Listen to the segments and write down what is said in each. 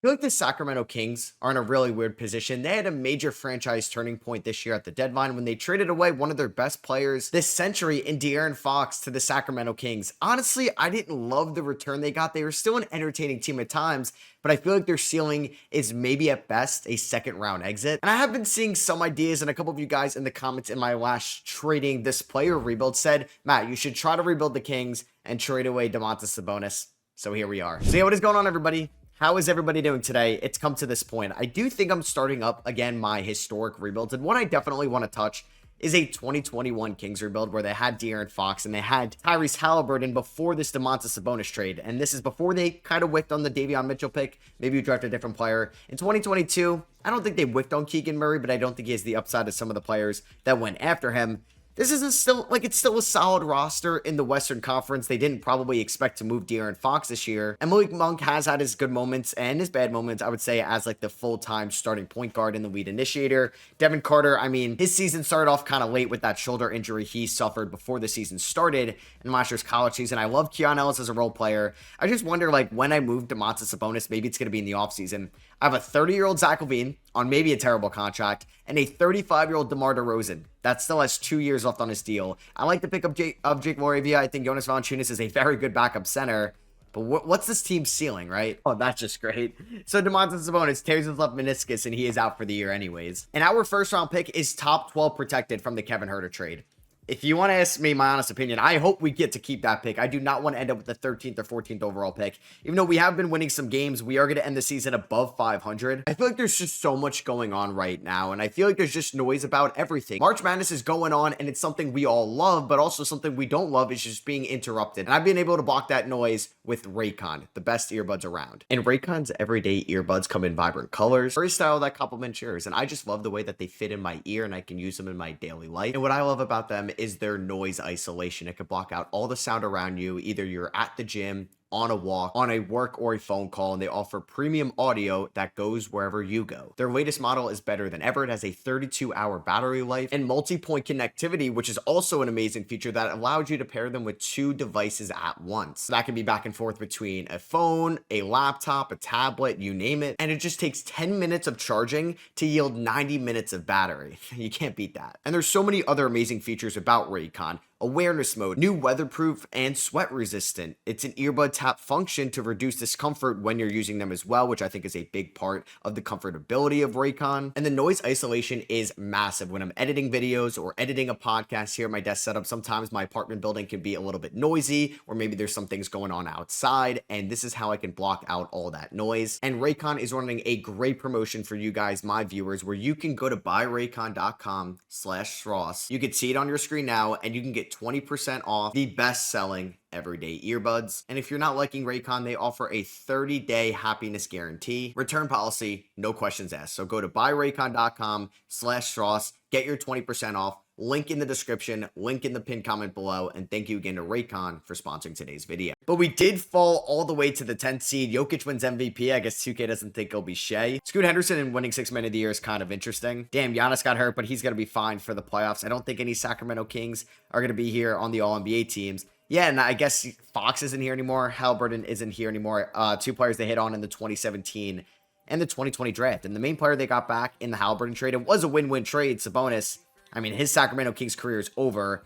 feel like the Sacramento Kings are in a really weird position. They had a major franchise turning point this year at the deadline when they traded away one of their best players this century in De'Aaron Fox to the Sacramento Kings. Honestly, I didn't love the return they got. They were still an entertaining team at times, but I feel like their ceiling is maybe at best a second round exit. And I have been seeing some ideas, and a couple of you guys in the comments in my last trading this player rebuild said, Matt, you should try to rebuild the Kings and trade away Domantas Sabonis. So here we are. So yeah, what is going on, everybody? How is everybody doing today? It's come to this point. I do think I'm starting up again my historic rebuilds, and one I definitely want to touch is a 2021 Kings rebuild where they had De'Aaron Fox and they had Tyrese Halliburton before this Domantas Sabonis trade. And this is before they kind of whiffed on the Davion Mitchell pick. Maybe you draft a different player. In 2022, I don't think they whiffed on Keegan Murray, but I don't think he has the upside of some of the players that went after him. This isn't still, like, it's still a solid roster in the Western Conference. They didn't probably expect to move De'Aaron Fox this year. And Malik Monk has had his good moments and his bad moments, I would say, as, like, the full-time starting point guard and the lead initiator. Devin Carter, I mean, his season started off kind of late with that shoulder injury he suffered before the season started in last year's college season. I love Keon Ellis as a role player. I just wonder, like, when I move Domantas Sabonis, maybe it's going to be in the offseason. I have a 30-year-old Zach LaVine on maybe a terrible contract and a 35-year-old DeMar DeRozan that still has 2 years left on his deal. I like the pick of Jake Laravia. I think Jonas Valanciunas is a very good backup center. But what's this team's ceiling, right? Oh, that's just great. So Domantas Sabonis tears his left meniscus and he is out for the year anyways. And our first round pick is top 12 protected from the Kevin Huerter trade. If you want to ask me my honest opinion, I hope we get to keep that pick. I do not want to end up with the 13th or 14th overall pick. Even though we have been winning some games, we are going to end the season above 500. I feel like there's just so much going on right now, and I feel like there's just noise about everything. March Madness is going on, and it's something we all love, but also something we don't love is just being interrupted. And I've been able to block that noise with Raycon, the best earbuds around. And Raycon's everyday earbuds come in vibrant colors, very style that complements yours, and I just love the way that they fit in my ear and I can use them in my daily life. And what I love about them is their noise isolation. It can block out all the sound around you. Either you're at the gym, on a walk, on a work or a phone call, and they offer premium audio that goes wherever you go. Their latest model is better than ever. It has a 32-hour battery life and multi-point connectivity, which is also an amazing feature that allows you to pair them with 2 devices at once. That can be back and forth between a phone, a laptop, a tablet, you name it. And it just takes 10 minutes of charging to yield 90 minutes of battery. You can't beat that. And there's so many other amazing features about Raycon. Awareness mode, new weatherproof and sweat resistant. It's an earbud tap function to reduce discomfort when you're using them as well, which I think is a big part of the comfortability of Raycon. And the noise isolation is massive. When I'm editing videos or editing a podcast here at my desk setup, sometimes my apartment building can be a little bit noisy, or maybe there's some things going on outside, and this is how I can block out all that noise. And Raycon is running a great promotion for you guys, my viewers, where you can go to buyraycon.com/Ross. You can see it on your screen now, and you can get 20% off the best-selling everyday earbuds. And if you're not liking Raycon, they offer a 30-day happiness guarantee. Return policy, no questions asked. So go to buyraycon.com/Ross, get your 20% off. Link in the description, link in the pinned comment below, and thank you again to Raycon for sponsoring today's video. But we did fall all the way to the 10th seed. Jokic wins MVP. I guess 2K doesn't think it'll be Shea. Scoot Henderson and winning 6 Man of the Year is kind of interesting. Damn, Giannis got hurt, but he's going to be fine for the playoffs. I don't think any Sacramento Kings are going to be here on the All-NBA teams. Yeah, and I guess Fox isn't here anymore. Halliburton isn't here anymore. 2 players they hit on in the 2017 and the 2020 draft. And the main player they got back in the Halliburton trade, it was a win-win trade, Sabonis. I mean, his Sacramento Kings career is over.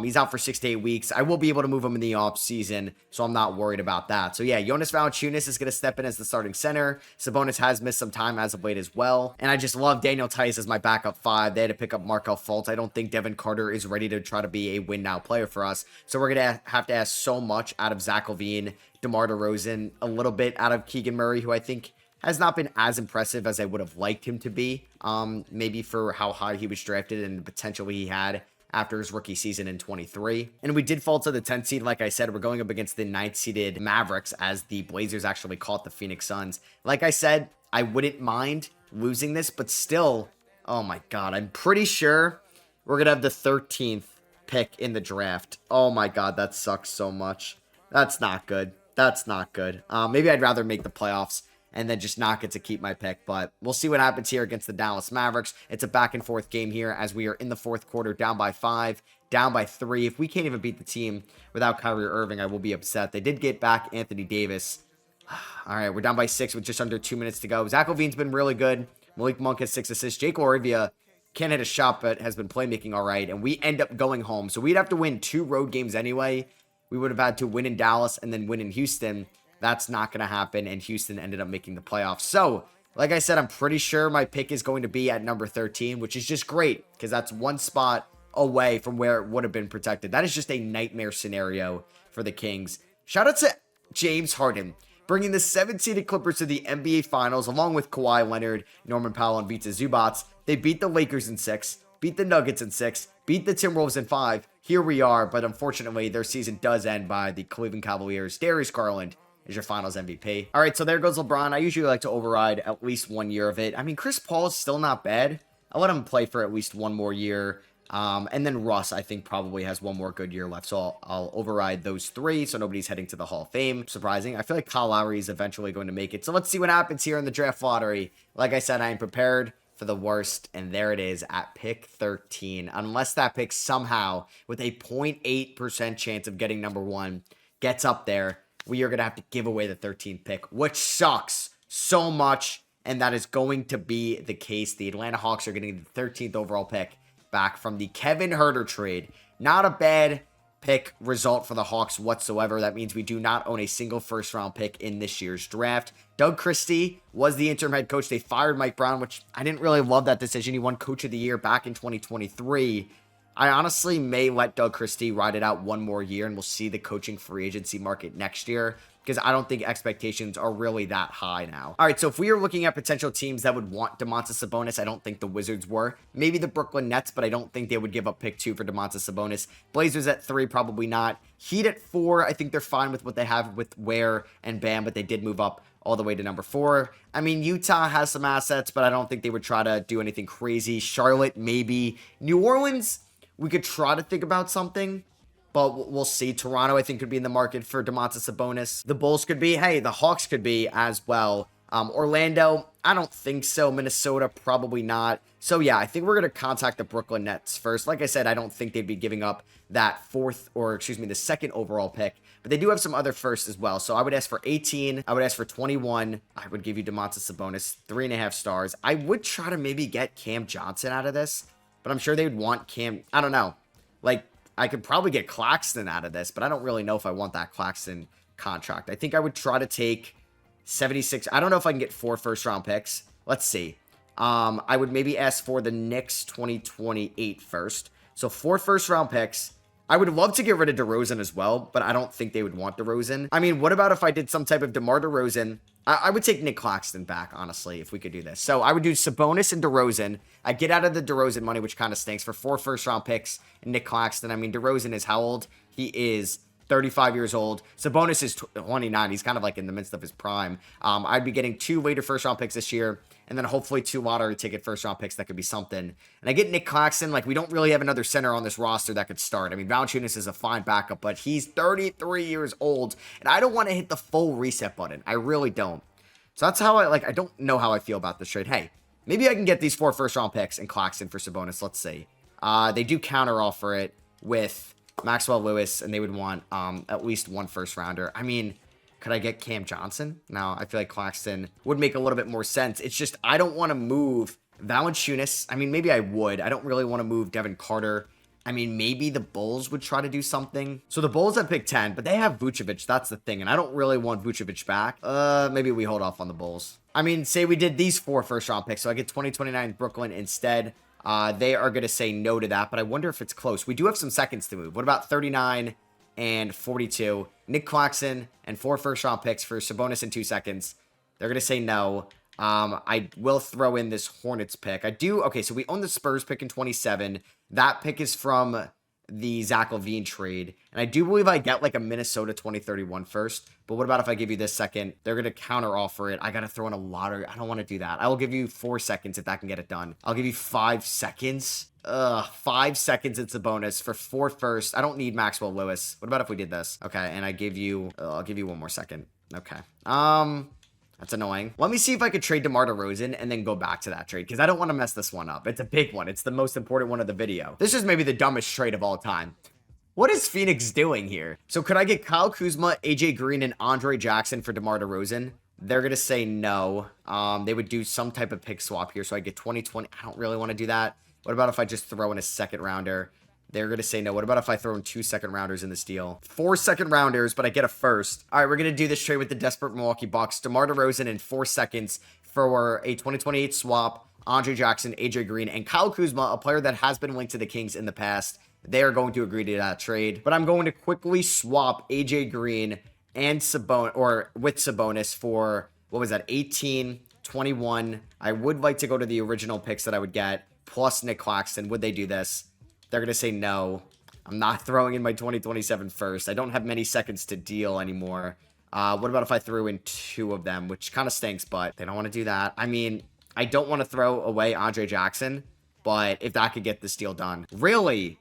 He's out for 6 to 8 weeks. I will be able to move him in the offseason, so I'm not worried about that. So yeah, Jonas Valanciunas is going to step in as the starting center. Sabonis has missed some time as of late as well. And I just love Daniel Tice as my backup 5. They had to pick up Markelle Fultz. I don't think Devin Carter is ready to try to be a win-now player for us. So we're going to have to ask so much out of Zach LaVine, DeMar DeRozan, a little bit out of Keegan Murray, who I think has not been as impressive as I would have liked him to be, maybe for how high he was drafted and the potential he had after his rookie season in 23. And we did fall to the 10th seed. Like I said, we're going up against the 9th seeded Mavericks as the Blazers actually caught the Phoenix Suns. Like I said, I wouldn't mind losing this, but still, oh my God, I'm pretty sure we're going to have the 13th pick in the draft. Oh my God, that sucks so much. That's not good. That's not good. Maybe I'd rather make the playoffs and then just not get to keep my pick. But we'll see what happens here against the Dallas Mavericks. It's a back and forth game here as we are in the 4th quarter, down by 5, down by 3. If we can't even beat the team without Kyrie Irving, I will be upset. They did get back Anthony Davis. All right, we're down by 6 with just under 2 minutes to go. Zach LaVine's been really good. Malik Monk has 6 assists. Jake Laravia can't hit a shot, but has been playmaking all right. And we end up going home. So we'd have to win 2 road games anyway. We would have had to win in Dallas and then win in Houston. That's not going to happen. And Houston ended up making the playoffs. So, like I said, I'm pretty sure my pick is going to be at number 13, which is just great because that's one spot away from where it would have been protected. That is just a nightmare scenario for the Kings. Shout out to James Harden, bringing the 7-seeded Clippers to the NBA Finals, along with Kawhi Leonard, Norman Powell, and Vita Zubats. They beat the Lakers in 6, beat the Nuggets in 6, beat the Timberwolves in 5. Here we are, but unfortunately, their season does end by the Cleveland Cavaliers. Darius Garland is your Finals MVP. All right, so there goes LeBron. I usually like to override at least 1 year of it. I mean, Chris Paul is still not bad. I'll let him play for at least 1 more year. And then Russ, I think, probably has 1 more good year left. So I'll override those 3 so nobody's heading to the Hall of Fame. Surprising. I feel like Kyle Lowry is eventually going to make it. So let's see what happens here in the draft lottery. Like I said, I am prepared for the worst. And there it is at pick 13. Unless that pick somehow, with a 0.8% chance of getting number 1, gets up there, we are going to have to give away the 13th pick, which sucks so much. And that is going to be the case. The Atlanta Hawks are getting the 13th overall pick back from the Kevin Huerter trade. Not a bad pick result for the Hawks whatsoever. That means we do not own a single first-round pick in this year's draft. Doug Christie was the interim head coach. They fired Mike Brown, which I didn't really love that decision. He won Coach of the Year back in 2023. I honestly may let Doug Christie ride it out 1 more year, and we'll see the coaching free agency market next year, because I don't think expectations are really that high now. All right, so if we are looking at potential teams that would want Domantas Sabonis, I don't think the Wizards were. Maybe the Brooklyn Nets, but I don't think they would give up pick 2 for Domantas Sabonis. Blazers at 3, probably not. Heat at 4, I think they're fine with what they have with Ware and Bam, but they did move up all the way to number 4. I mean, Utah has some assets, but I don't think they would try to do anything crazy. Charlotte, maybe. New Orleans, we could try to think about something, but we'll see. Toronto, I think, could be in the market for Domantas Sabonis. The Bulls could be. Hey, the Hawks could be as well. Orlando, I don't think so. Minnesota, probably not. So, yeah, I think we're going to contact the Brooklyn Nets first. Like I said, I don't think they'd be giving up that the second overall pick. But they do have some other firsts as well. So I would ask for 18. I would ask for 21. I would give you Domantas Sabonis, 3.5 stars. I would try to maybe get Cam Johnson out of this, but I'm sure they would want Cam. I don't know. Like, I could probably get Claxton out of this, but I don't really know if I want that Claxton contract. I think I would try to take 76. I don't know if I can get 4 first-round picks. Let's see. I would maybe ask for the Knicks 2028 first. So 4 first-round picks. I would love to get rid of DeRozan as well, but I don't think they would want DeRozan. I mean, what about if I did some type of DeMar DeRozan? I would take Nick Claxton back, honestly, if we could do this. So I would do Sabonis and DeRozan. I'd get out of the DeRozan money, which kind of stinks, for 4 first-round picks and Nick Claxton. I mean, DeRozan is how old? He is 35 years old. Sabonis is 29. He's kind of like in the midst of his prime. I'd be getting 2 later first-round picks this year, and then hopefully 2 lottery ticket first-round picks. That could be something. And I get Nick Claxton. Like, we don't really have another center on this roster that could start. I mean, Valanciunas is a fine backup, but he's 33 years old, and I don't want to hit the full reset button. I really don't. So that's how I don't know how I feel about this trade. Hey, maybe I can get these 4 first-round picks and Claxton for Sabonis. Let's see. They do counter-offer it with Maxwell Lewis, and they would want at least 1 first-rounder. I mean, could I get Cam Johnson? No, I feel like Claxton would make a little bit more sense. It's just I don't want to move Valanciunas. I mean, maybe I would. I don't really want to move Devin Carter. I mean, maybe the Bulls would try to do something. So the Bulls have pick 10, but they have Vucevic. That's the thing. And I don't really want Vucevic back. Maybe we hold off on the Bulls. I mean, say we did these 4 first-round picks. So I get 2029 Brooklyn instead. They are going to say no to that, but I wonder if it's close. We do have some seconds to move. What about 39 and 42? Nick Claxton and 4 first-round picks for Sabonis in 2 seconds. They're going to say no. I will throw in this Hornets pick. Okay, so we own the Spurs pick in 27. That pick is from the Zach LaVine trade. And I do believe I get like a Minnesota 2031 first. But what about if I give you this second? They're going to counter offer it. I got to throw in a lottery. I don't want to do that. I will give you 4 seconds if that can get it done. I'll give you 5 seconds. 5 seconds. It's a bonus for 4 first. I don't need Maxwell Lewis. What about if we did this? Okay, and I'll give you 1 more second. Okay. That's annoying. Let me see if I could trade DeMar DeRozan and then go back to that trade, because I don't want to mess this one up. It's a big one. It's the most important one of the video. This is maybe the dumbest trade of all time. What is Phoenix doing here? So could I get Kyle Kuzma, AJ Green, and Andre Jackson for DeMar DeRozan? They're going to say no. They would do some type of pick swap here. So I get 2020. I don't really want to do that. What about if I just throw in a second rounder? They're going to say no. What about if I throw in 2 second rounders in this deal? 4 second rounders, but I get a first. All right, we're going to do this trade with the desperate Milwaukee Bucks. DeMar DeRozan in 4 seconds for a 2028 swap. Andre Jackson, AJ Green, and Kyle Kuzma, a player that has been linked to the Kings in the past. They are going to agree to that trade. But I'm going to quickly swap AJ Green and Sabonis for, what was that, 18, 21. I would like to go to the original picks that I would get, plus Nick Claxton. Would they do this? They're going to say no. I'm not throwing in my 2027 first. I don't have many seconds to deal anymore. What about if I threw in 2 of them, which kind of stinks, but they don't want to do that. I mean, I don't want to throw away Andre Jackson, but if that could get this deal done. Really?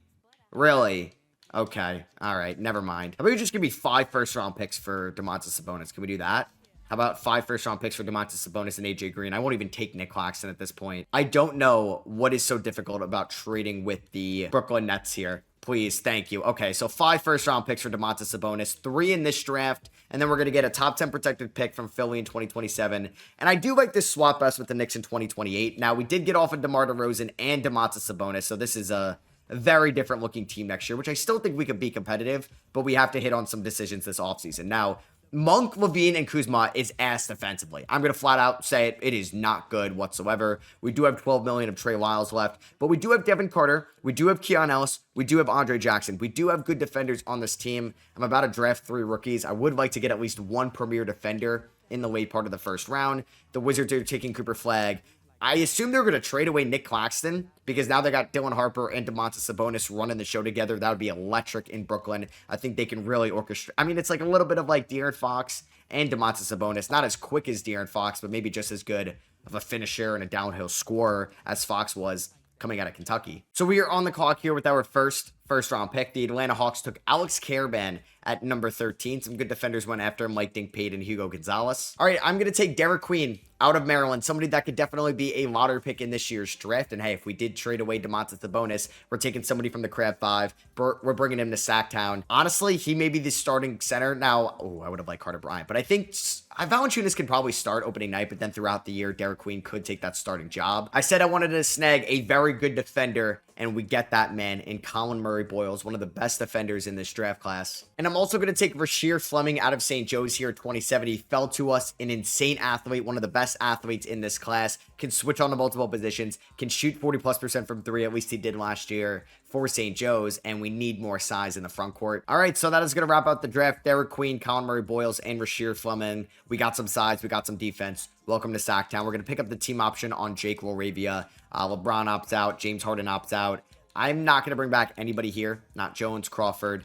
Really? Okay. All right. Never mind. How about you just give me 5 first-round picks for Domantas Sabonis? Can we do that? How about 5 first-round picks for Domantas Sabonis and AJ Green? I won't even take Nick Claxton at this point. I don't know what is so difficult about trading with the Brooklyn Nets here. Please, thank you. Okay, so 5 first-round picks for Domantas Sabonis, 3 in this draft, and then we're going to get a top 10 protected pick from Philly in 2027. And I do like this swap best with the Knicks in 2028. Now, we did get off of DeMar DeRozan and Domantas Sabonis, so this is a very different looking team next year, which I still think we could be competitive, but we have to hit on some decisions this offseason. Now, Monk, Levine, and Kuzma is ass defensively. I'm going to flat out say it. It is not good whatsoever. We do have $12 million of Trey Lyles left, but we do have Devin Carter. We do have Keon Ellis. We do have Andre Jackson. We do have good defenders on this team. I'm about to draft 3 rookies. I would like to get at least 1 premier defender in the late part of the first round. The Wizards are taking Cooper Flagg. I assume they're going to trade away Nick Claxton because now they got Dylan Harper and Domantas Sabonis running the show together. That would be electric in Brooklyn. I think they can really orchestrate. I mean, it's like a little bit of like De'Aaron Fox and Domantas Sabonis. Not as quick as De'Aaron Fox, but maybe just as good of a finisher and a downhill scorer as Fox was coming out of Kentucky. So we are on the clock here with our first round pick. The Atlanta Hawks took Alex Caravan at number 13. Some good defenders went after him, like Dink Pate and Hugo Gonzalez. All right, I'm going to take Derek Queen out of Maryland, somebody that could definitely be a lottery pick in this year's draft. And hey, if we did trade away Domantas Sabonis, we're taking somebody from the Crab 5. We're bringing him to Sacktown. Honestly, he may be the starting center. Now, I would have liked Carter Bryant, but I think Valanciunas can probably start opening night, but then throughout the year, Derek Queen could take that starting job. I said I wanted to snag a very good defender, and we get that man in Colin Murray-Boyles, one of the best defenders in this draft class. And I'm also going to take Rasheer Fleming out of St. Joe's here at 27. He fell to us, an insane athlete, one of the best athletes in this class, can switch on to multiple positions, can shoot 40+% from 3, at least he did last year for St. Joe's, and we need more size in the front court. All right, so that is going to wrap up the draft. Derek Queen, Colin Murray-Boyles, and Rasheer Fleming. We got some size, we got some defense. Welcome to Sacktown. We're going to pick up the team option on Jake LaRavia. LeBron opts out, James Harden opts out. I'm not going to bring back anybody here, not Jones, Crawford,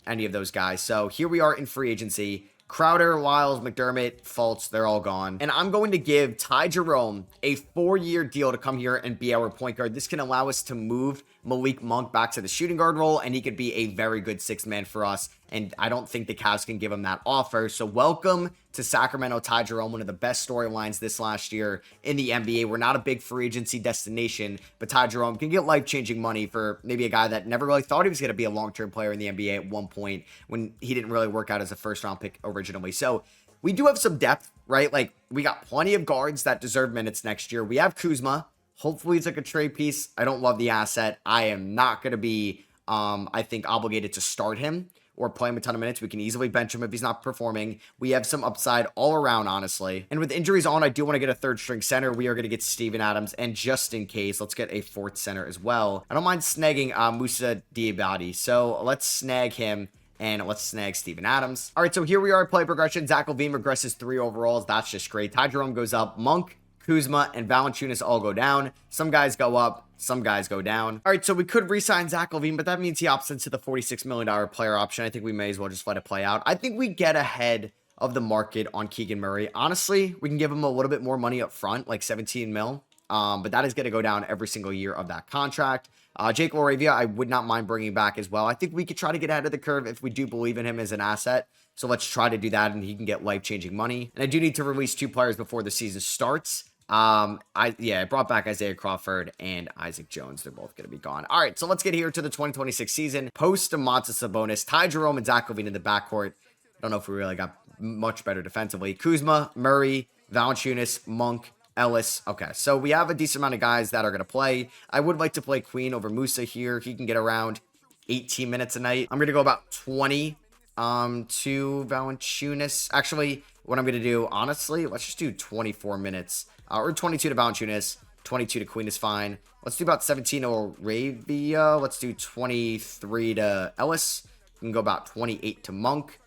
any of those guys. So here we are in free agency. Crowder, Lyles, McDermott, Fultz, they're all gone. And I'm going to give Ty Jerome a 4-year deal to come here and be our point guard. This can allow us to move Malik Monk back to the shooting guard role, and he could be a very good 6th man for us. And I don't think the Cavs can give him that offer. So welcome to Sacramento, Ty Jerome, one of the best storylines this last year in the NBA. We're not a big free agency destination, but Ty Jerome can get life-changing money for maybe a guy that never really thought he was going to be a long-term player in the NBA at one point when he didn't really work out as a first-round pick originally. So we do have some depth, right? Like, we got plenty of guards that deserve minutes next year. We have Kuzma. Hopefully it's like a trade piece. I don't love the asset. I am not going to be, I think, obligated to start him or play him a ton of minutes. We can easily bench him if he's not performing. We have some upside all around, honestly. And with injuries on, I do want to get a 3rd string center. We are going to get Steven Adams. And just in case, let's get a 4th center as well. I don't mind snagging Musa Diabate. So let's snag him. And let's snag Steven Adams. All right, so here we are at play progression. Zach LaVine regresses 3 overalls. That's just great. Ty Jerome goes up. Monk, Kuzma, and Valanciunas all go down. Some guys go up. Some guys go down. All right, so we could re-sign Zach LaVine, but that means he opts into the $46 million player option. I think we may as well just let it play out. I think we get ahead of the market on Keegan Murray. Honestly, we can give him a little bit more money up front, like 17 mil. But that is going to go down every single year of that contract. Jake LaRavia, I would not mind bringing back as well. I think we could try to get ahead of the curve if we do believe in him as an asset. So let's try to do that, and he can get life-changing money. And I do need to release 2 players before the season starts. I brought back Isaiah Crawford and Isaac Jones. They're both going to be gone. All right, so let's get here to the 2026 season. Post Domantas Sabonis, Ty Jerome and Zach LaVine in the backcourt. I don't know if we really got much better defensively. Kuzma, Murray, Valanciunas, Monk, Ellis. Okay, so we have a decent amount of guys that are going to play. I would like to play Queen over Musa here. He can get around 18 minutes a night. I'm going to go about 20 to Valanciunas. Actually, what I'm going to do, honestly, let's just do 24 minutes. Or 22 to Valanciunas. 22 to Queen is fine. Let's do about 17 to Arabia. Let's do 23 to Ellis. We can go about 28 to Monk.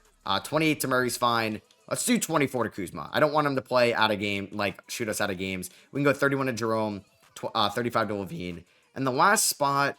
28 to Murray's fine. Let's do 24 to Kuzma. I don't want him to play out of game, like shoot us out of games. We can go 31 to Jerome, 35 to LaVine. And the last spot,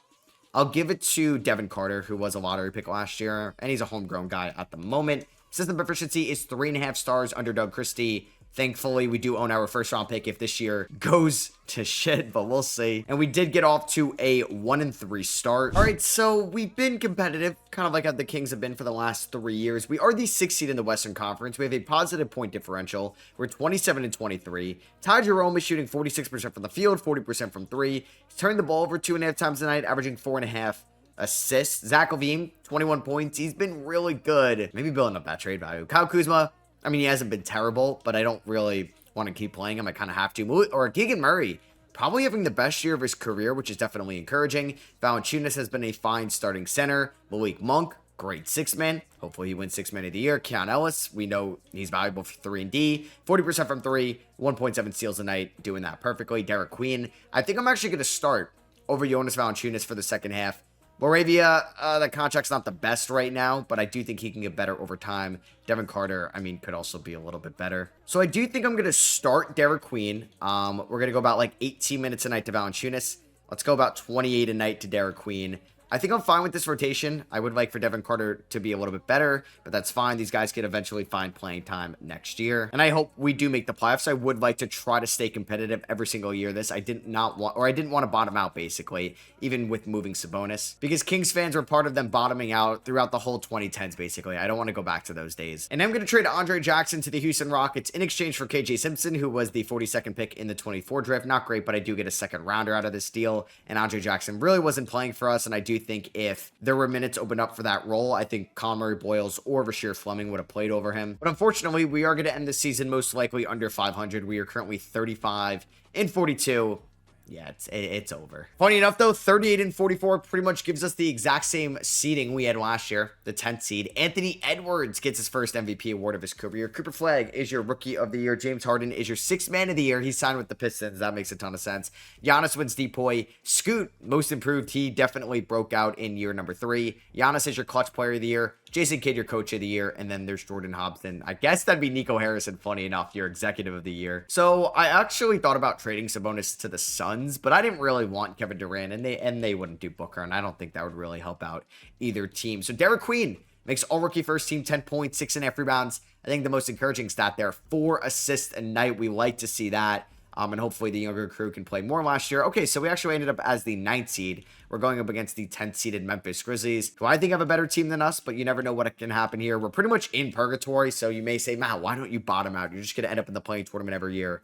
I'll give it to Devin Carter, who was a lottery pick last year, and he's a homegrown guy at the moment. System proficiency is 3.5 stars under Doug Christie. Thankfully, we do own our first round pick if this year goes to shit, but we'll see. And we did get off to a 1-3 start. All right, so we've been competitive, kind of like how the Kings have been for the last 3 years. We are the 6th seed in the Western Conference. We have a positive point differential. We're 27-23. Ty Jerome is shooting 46% from the field, 40% from 3. He's turned the ball over 2.5 times a night, averaging 4.5 assists. Zach LaVine, 21 points. He's been really good. Maybe building up that trade value. Kyle Kuzma, I mean, he hasn't been terrible, but I don't really want to keep playing him. I kind of have to. Or Keegan Murray, probably having the best year of his career, which is definitely encouraging. Valanciunas has been a fine starting center. Malik Monk, great 6-man. Hopefully he wins 6-man of the year. Keon Ellis, we know he's valuable for 3 and D. 40% from 3, 1.7 steals a night, doing that perfectly. Derek Queen, I think I'm actually going to start over Jonas Valanciunas for the second half. Moravia, the contract's not the best right now, but I do think he can get better over time. Devin Carter, I mean, could also be a little bit better. So I do think I'm going to start Derek Queen. We're going to go about like 18 minutes a night to Valanciunas. Let's go about 28 a night to Derek Queen. I think I'm fine with this rotation. I would like for Devin Carter to be a little bit better, but that's fine. These guys could eventually find playing time next year. And I hope we do make the playoffs. I would like to try to stay competitive every single year. I didn't want to bottom out, basically, even with moving Sabonis, because Kings fans were part of them bottoming out throughout the whole 2010s, basically. I don't want to go back to those days. And I'm going to trade Andre Jackson to the Houston Rockets in exchange for KJ Simpson, who was the 42nd pick in the 24 draft. Not great, but I do get a second rounder out of this deal. And Andre Jackson really wasn't playing for us, and I do think if there were minutes opened up for that role, I think Connery Boyles or Rasheer Fleming would have played over him. But unfortunately, we are going to end the season most likely under 500. We are currently 35-42. Yeah, it's over. Funny enough, though, 38-44 pretty much gives us the exact same seeding we had last year, the 10th seed. Anthony Edwards gets his first MVP award of his career. Cooper Flagg is your Rookie of the Year. James Harden is your 6th Man of the Year. He signed with the Pistons. That makes a ton of sense. Giannis wins Depoy. Scoot, Most Improved. He definitely broke out in year number 3. Giannis is your Clutch Player of the Year. Jason Kidd, your Coach of the Year, and then there's Jordan Hobson. I guess that'd be Nico Harrison, funny enough, your Executive of the Year. So I actually thought about trading Sabonis to the Suns, but I didn't really want Kevin Durant, and they wouldn't do Booker, and I don't think that would really help out either team. So Derek Queen makes all-rookie first team, 10 points, 6.5 rebounds. I think the most encouraging stat there, 4 assists a night. We like to see that. And hopefully the younger crew can play more last year. Okay, so we actually ended up as the 9th seed. We're going up against the 10th seeded Memphis Grizzlies, who I think have a better team than us, but you never know what can happen here. We're pretty much in purgatory, so you may say, Matt, why don't you bottom out? You're just going to end up in the playing tournament every year.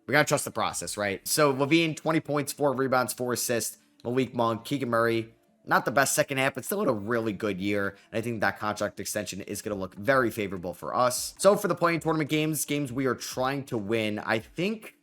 We got to trust the process, right? So LaVine, 20 points, 4 rebounds, 4 assists. Malik Monk, Keegan Murray, not the best second half, but still had a really good year. And I think that contract extension is going to look very favorable for us. So for the playing tournament games we are trying to win, I think...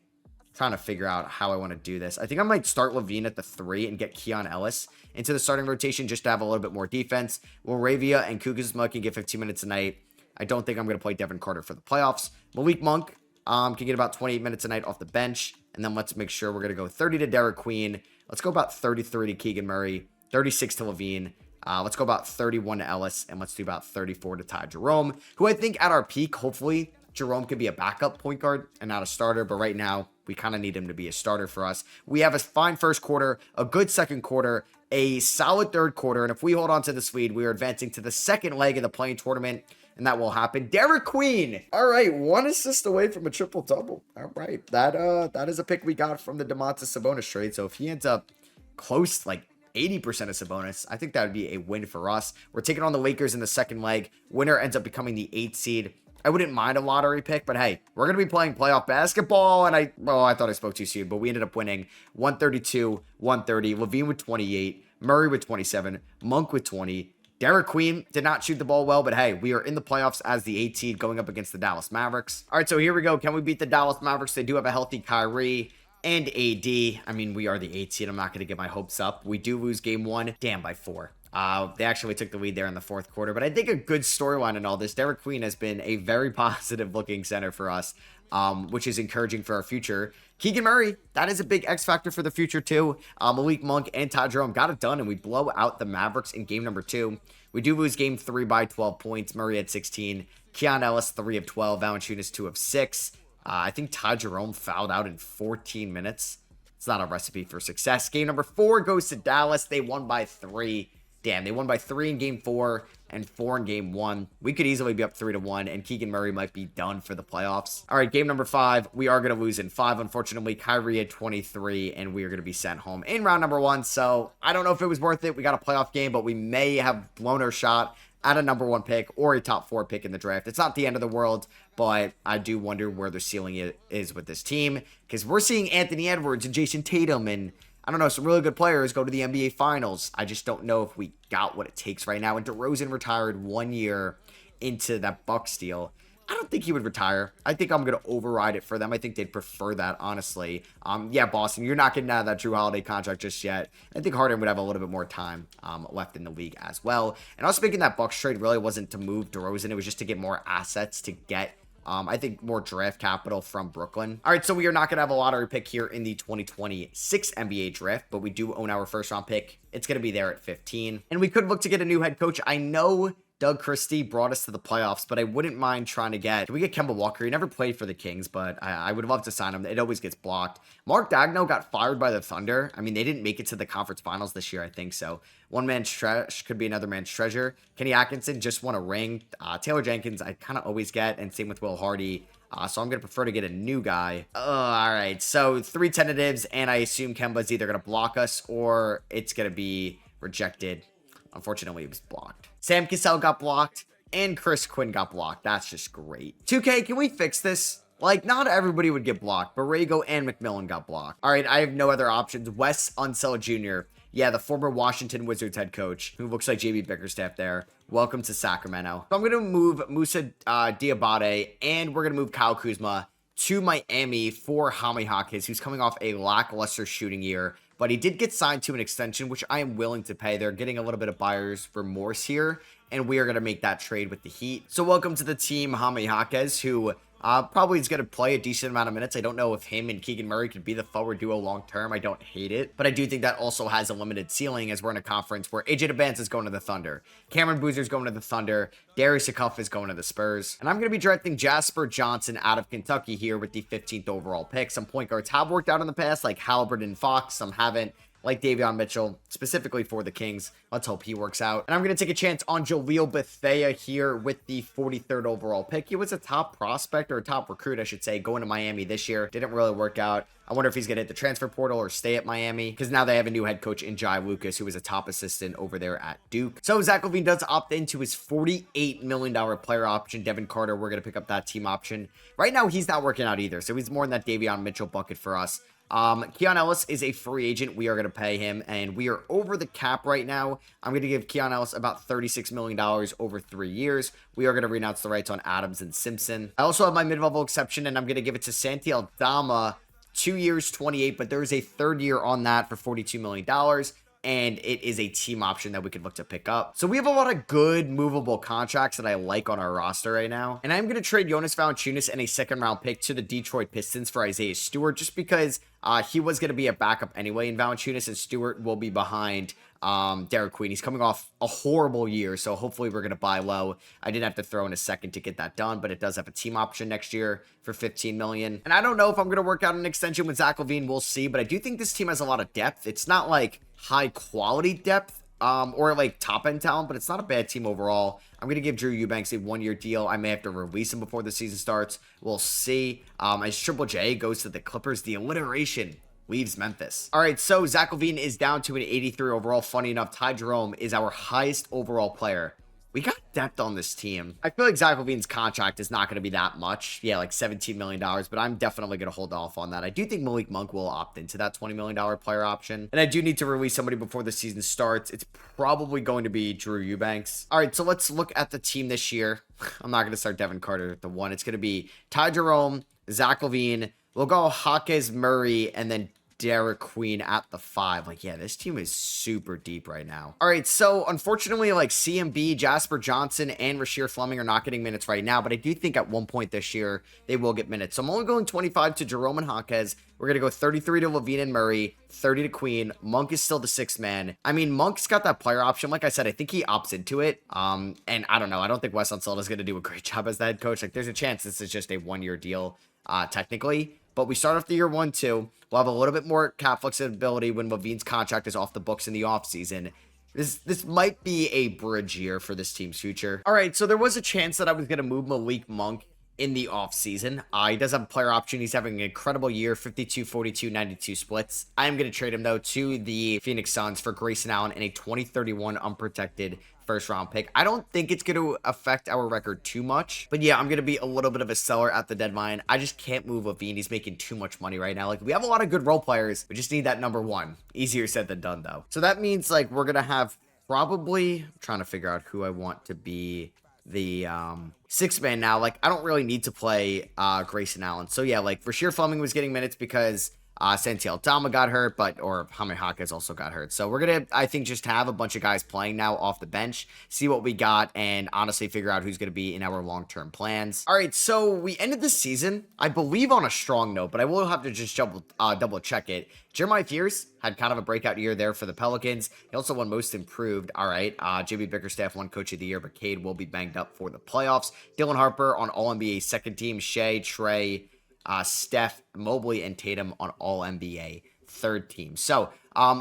Trying to figure out how I want to do this. I think I might start LaVine at the 3 and get Keon Ellis into the starting rotation just to have a little bit more defense. Moravia and Kuzma can get 15 minutes a night. I don't think I'm going to play Devin Carter for the playoffs. Malik Monk can get about 28 minutes a night off the bench. And then let's make sure we're going to go 30 to Derek Queen. Let's go about 33 to Keegan Murray. 36 to LaVine. Let's go about 31 to Ellis. And let's do about 34 to Ty Jerome, who I think at our peak, hopefully, Jerome could be a backup point guard and not a starter. But right now, we kind of need him to be a starter for us. We have a fine first quarter, a good second quarter, a solid third quarter. And if we hold on to this lead, we are advancing to the second leg of the playing tournament. And that will happen. Derek Queen. All right. 1 assist away from a triple-double. All right. That is a pick we got from the Domantas Sabonis trade. So if he ends up close, like 80% of Sabonis, I think that would be a win for us. We're taking on the Lakers in the second leg. Winner ends up becoming the 8th seed. I wouldn't mind a lottery pick, but hey, we're going to be playing playoff basketball. And I thought I spoke too soon, but we ended up winning 132, 130. Levine with 28, Murray with 27, Monk with 20. Derek Queen did not shoot the ball well, but hey, we are in the playoffs as the 8 seed going up against the Dallas Mavericks. All right, so here we go. Can we beat the Dallas Mavericks? They do have a healthy Kyrie and AD. I mean, we are the 8 seed. I'm not going to get my hopes up. We do lose game 1. Damn, by 4. They actually took the lead there in the fourth quarter, but I think a good storyline in all this, Derek Queen has been a very positive looking center for us, which is encouraging for our future. Keegan Murray, that is a big X factor for the future too. Malik Monk and Ty Jerome got it done, and we blow out the Mavericks in game number 2. We do lose game 3 by 12 points. Murray had 16. Keon Ellis, 3 of 12. Valanciunas, 2 of 6. I think Ty Jerome fouled out in 14 minutes. It's not a recipe for success. Game number 4 goes to Dallas. They won by 3. Damn, they won by 3 in game 4 and 4 in game 1. We could easily be up 3-1, and Keegan Murray might be done for the playoffs. All right, game number 5. We are going to lose in 5, unfortunately. Kyrie had 23, and we are going to be sent home in round number 1. So I don't know if it was worth it. We got a playoff game, but we may have blown our shot at a number 1 pick or a top 4 pick in the draft. It's not the end of the world, but I do wonder where the ceiling is with this team, because we're seeing Anthony Edwards and Jason Tatum and I don't know, some really good players go to the NBA Finals. I just don't know if we got what it takes right now. And DeRozan retired 1 year into that Bucks deal. I don't think he would retire. I think I'm going to override it for them. I think they'd prefer that, honestly. Yeah, Boston, you're not getting out of that Drew Holiday contract just yet. I think Harden would have a little bit more time left in the league as well. And I was thinking that Bucks trade really wasn't to move DeRozan. It was just to get more assets to get I think more draft capital from Brooklyn. All right, so we are not going to have a lottery pick here in the 2026 NBA draft, but we do own our first round pick. It's going to be there at 15. And we could look to get a new head coach. I know Doug Christie brought us to the playoffs, but I wouldn't mind trying to get... Can we get Kemba Walker? He never played for the Kings, but I would love to sign him. It always gets blocked. Mark Daigneault got fired by the Thunder. I mean, they didn't make it to the conference finals this year, I think so. One man's trash could be another man's treasure. Kenny Atkinson just won a ring. Taylor Jenkins, I kind of always get, and same with Will Hardy. So I'm going to prefer to get a new guy. All right, so 3 tentatives, and I assume Kemba's either going to block us or it's going to be rejected. Unfortunately, it was blocked. Sam Cassell got blocked, and Chris Quinn got blocked. That's just great. 2K, can we fix this? Like, not everybody would get blocked. Borrego and McMillan got blocked. All right, I have no other options. Wes Unseld Jr., yeah, the former Washington Wizards head coach, who looks like JB Bickerstaff there. Welcome to Sacramento. So I'm going to move Musa Diabate, and we're going to move Kyle Kuzma to Miami for Jaime Jaquez, who's coming off a lackluster shooting year. But he did get signed to an extension, which I am willing to pay. They're getting a little bit of buyer's remorse here, and we are going to make that trade with the Heat. So welcome to the team, Jaime Jaquez, who probably is going to play a decent amount of minutes. I don't know if him and Keegan Murray could be the forward duo long term. I don't hate it, but I do think that also has a limited ceiling as we're in a conference where AJ DeBance is going to the Thunder. Cameron Boozer's going to the Thunder. Darius Akuff is going to the Spurs. And I'm going to be drafting Jasper Johnson out of Kentucky here with the 15th overall pick. Some point guards have worked out in the past, like Halliburton and Fox. Some haven't, like Davion Mitchell, specifically for the Kings. Let's hope he works out. And I'm going to take a chance on Jaleel Bethea here with the 43rd overall pick. He was a top prospect, or a top recruit, I should say, going to Miami this year. Didn't really work out. I wonder if he's going to hit the transfer portal or stay at Miami, because now they have a new head coach in Jai Lucas, who was a top assistant over there at Duke. So Zach LaVine does opt into his $48 million player option. Devin Carter, we're going to pick up that team option. Right now, he's not working out either, so he's more in that Davion Mitchell bucket for us. Keon Ellis is a free agent. We are going to pay him, and we are over the cap right now. I'm going to give Keon Ellis about $36 million over 3 years. We are going to renounce the rights on Adams and Simpson. I also have my mid-level exception, and I'm going to give it to Santi Aldama, 2 years, 28, but there's a third year on that for $42 million. And it is a team option that we could look to pick up. So we have a lot of good movable contracts that I like on our roster right now. And I'm going to trade Jonas Valanciunas and a second-round pick to the Detroit Pistons for Isaiah Stewart, just because he was going to be a backup anyway in Valanciunas, and Stewart will be behind Derek Queen. He's coming off a horrible year, so hopefully we're going to buy low. I didn't have to throw in a second to get that done, but it does have a team option next year for $15 million. And I don't know if I'm going to work out an extension with Zach LaVine. We'll see, but I do think this team has a lot of depth. It's not like high quality depth or like top end talent, but it's not a bad team overall. I'm going to give Drew Eubanks a 1-year deal. I may have to release him before the season starts. We'll see. As Triple J goes to the Clippers, the alliteration leaves Memphis. All right, so Zach LaVine is down to an 83 overall. Funny enough, Ty Jerome is our highest overall player We got depth on this team. I feel like Zach LaVine's contract is not going to be that much. Yeah, like $17 million, but I'm definitely going to hold off on that. I do think Malik Monk will opt into that $20 million player option. And I do need to release somebody before the season starts. It's probably going to be Drew Eubanks. All right, so let's look at the team this year. I'm not going to start Devin Carter at the 1. It's going to be Ty Jerome, Zach LaVine. We'll go Jaquez Murray, and then Derek Queen at the 5. Like, yeah, this team is super deep right now. All right, so unfortunately, like CMB, Jasper Johnson, and Rasheer Fleming are not getting minutes right now, but I do think at one point this year, they will get minutes. So I'm only going 25 to Jerome and Jaquez. We're going to go 33 to LaVine and Murray, 30 to Queen. Monk is still the 6th man. I mean, Monk's got that player option. Like I said, I think he opts into it. And I don't know. I don't think Wes Unseld is going to do a great job as the head coach. Like, there's a chance this is just a 1-year deal, technically. But we start off the year 1, 2. We'll have a little bit more cap flexibility when LaVine's contract is off the books in the offseason. This might be a bridge year for this team's future. All right, so there was a chance that I was going to move Malik Monk in the offseason. He does have a player option. He's having an incredible year, 52, 42, 92 splits. I am going to trade him, though, to the Phoenix Suns for Grayson Allen and a 2031 unprotected first-round pick. I don't think it's going to affect our record too much. But yeah, I'm going to be a little bit of a seller at the deadline. I just can't move LaVine. He's making too much money right now. Like, we have a lot of good role players. We just need that number 1. Easier said than done, though. So that means, like, we're going to have probably... I'm trying to figure out who I want to be the 6th man now. Like, I don't really need to play Grayson Allen. So yeah, like, Rasheer Fleming was getting minutes because Santi Aldama got hurt, or Jaime Jaquez also got hurt. So we're going to, I think, just have a bunch of guys playing now off the bench, see what we got, and honestly figure out who's going to be in our long-term plans. All right, so we ended the season, I believe, on a strong note, but I will have to just double check it. Jeremiah Fears had kind of a breakout year there for the Pelicans. He also won Most Improved. All right, JB Bickerstaff won Coach of the Year, but Cade will be banged up for the playoffs. Dylan Harper on All-NBA second team. Shea, Trey, Steph, Mobley, and Tatum on All-NBA third team. So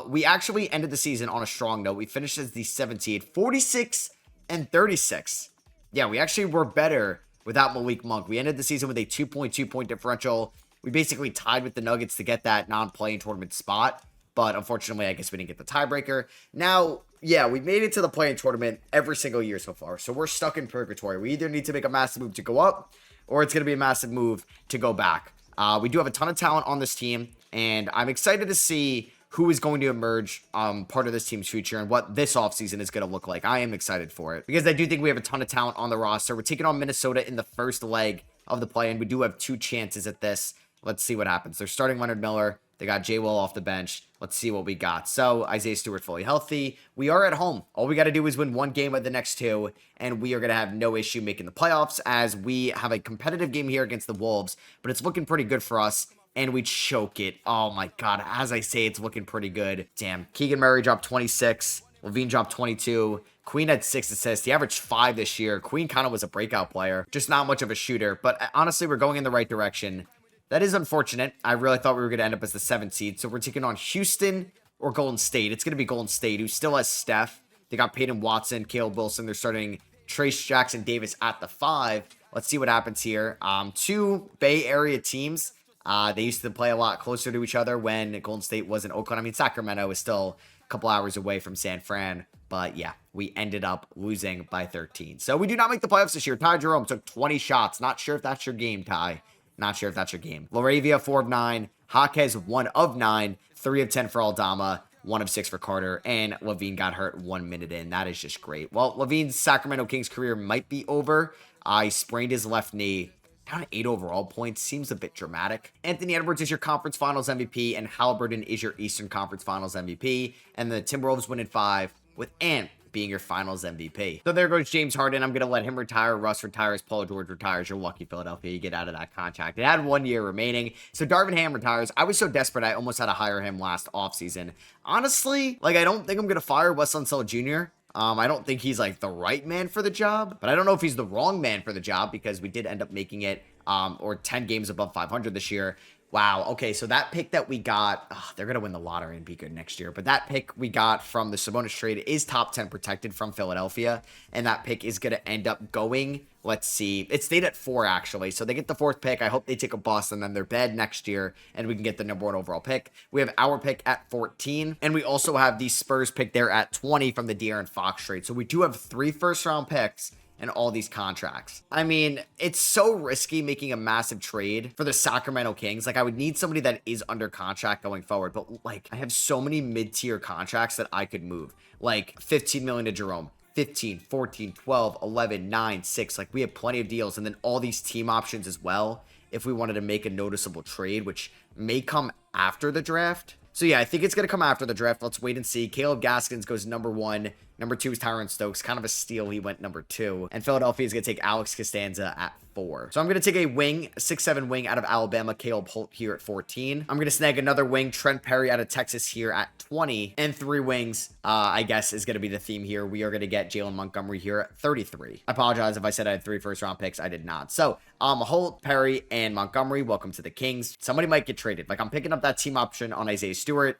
we actually ended the season on a strong note. We finished as the 17th, 46 and 36. Yeah, we actually were better without Malik Monk. We ended the season with a 2.2 point differential. We basically tied with the Nuggets to get that non-playing tournament spot. But unfortunately, I guess we didn't get the tiebreaker. Now, yeah, we made it to the playing tournament every single year so far. So we're stuck in purgatory. We either need to make a massive move to go up, or it's going to be a massive move to go back. We do have a ton of talent on this team, and I'm excited to see who is going to emerge part of this team's future and what this offseason is going to look like. I am excited for it because I do think we have a ton of talent on the roster. We're taking on Minnesota in the first leg of the play, and we do have 2 chances at this. Let's see what happens. They're starting Leonard Miller. They got Jay Will off the bench. Let's see what we got. So Isaiah Stewart fully healthy. We are at home. All we got to do is win 1 game of the next 2, and we are going to have no issue making the playoffs as we have a competitive game here against the Wolves, but it's looking pretty good for us, and we choke it. Oh my God. As I say, it's looking pretty good. Damn. Keegan Murray dropped 26. LaVine dropped 22. Queen had 6 assists. He averaged 5 this year. Queen kind of was a breakout player, just not much of a shooter, but honestly, we're going in the right direction. That is unfortunate. I really thought we were going to end up as the 7th seed. So we're taking on Houston or Golden State. It's going to be Golden State, who still has Steph. They got Peyton Watson, Caleb Wilson. They're starting Trace Jackson Davis at the 5. Let's see what happens here. 2 Bay Area teams. They used to play a lot closer to each other when Golden State was in Oakland. I mean, Sacramento is still a couple hours away from San Fran. But yeah, we ended up losing by 13. So we do not make the playoffs this year. Ty Jerome took 20 shots. Not sure if that's your game, Ty. Not sure if that's your game. Laravia, 4 of 9. Jaquez, 1 of 9. 3 of 10 for Aldama. 1 of 6 for Carter. And LaVine got hurt 1 minute in. That is just great. Well, LaVine's Sacramento Kings career might be over. He sprained his left knee. Down to 8 overall points. Seems a bit dramatic. Anthony Edwards is your Conference Finals MVP. And Halliburton is your Eastern Conference Finals MVP. And the Timberwolves win in 5 with Ant being your Finals MVP. So there goes James Harden. I'm going to let him retire. Russ retires. Paul George retires. You're lucky, Philadelphia. You get out of that contract. It had 1 year remaining. So Darvin Ham retires. I was so desperate, I almost had to hire him last offseason. Honestly, like, I don't think I'm going to fire Wes Unseld Jr. I don't think he's, like, the right man for the job. But I don't know if he's the wrong man for the job because we did end up making it or 10 games above 500 this year. Wow. Okay, so that pick that we got, they're going to win the lottery and be good next year. But that pick we got from the Sabonis trade is top 10 protected from Philadelphia. And that pick is going to end up going Let's see. It stayed at 4, actually. So they get the 4th pick. I hope they take a bust and then they're bad next year and we can get the number 1 overall pick. We have our pick at 14. And we also have the Spurs pick there at 20 from the De'Aaron Fox trade. So we do have 3 first-round picks and all these contracts. I mean, it's so risky making a massive trade for the Sacramento Kings. Like, I would need somebody that is under contract going forward. But, like, I have so many mid-tier contracts that I could move. Like, $15 million to Jerome. 15, 14, 12, 11, 9, 6. Like, we have plenty of deals. And then all these team options as well if we wanted to make a noticeable trade, which may come after the draft. So, yeah, I think it's going to come after the draft. Let's wait and see. Caleb Gaskins goes number 1. Number 2 is Tyron Stokes. Kind of a steal. He went number 2. And Philadelphia is going to take Alex Costanza at 4. So I'm going to take a wing, 6'7" wing out of Alabama, Caleb Holt here at 14. I'm going to snag another wing, Trent Perry out of Texas here at 20. And 3 wings, I guess, is going to be the theme here. We are going to get Jalen Montgomery here at 33. I apologize if I said I had 3 first-round picks. I did not. So, Holt, Perry, and Montgomery, welcome to the Kings. Somebody might get traded. Like, I'm picking up that team option on Isaiah Stewart.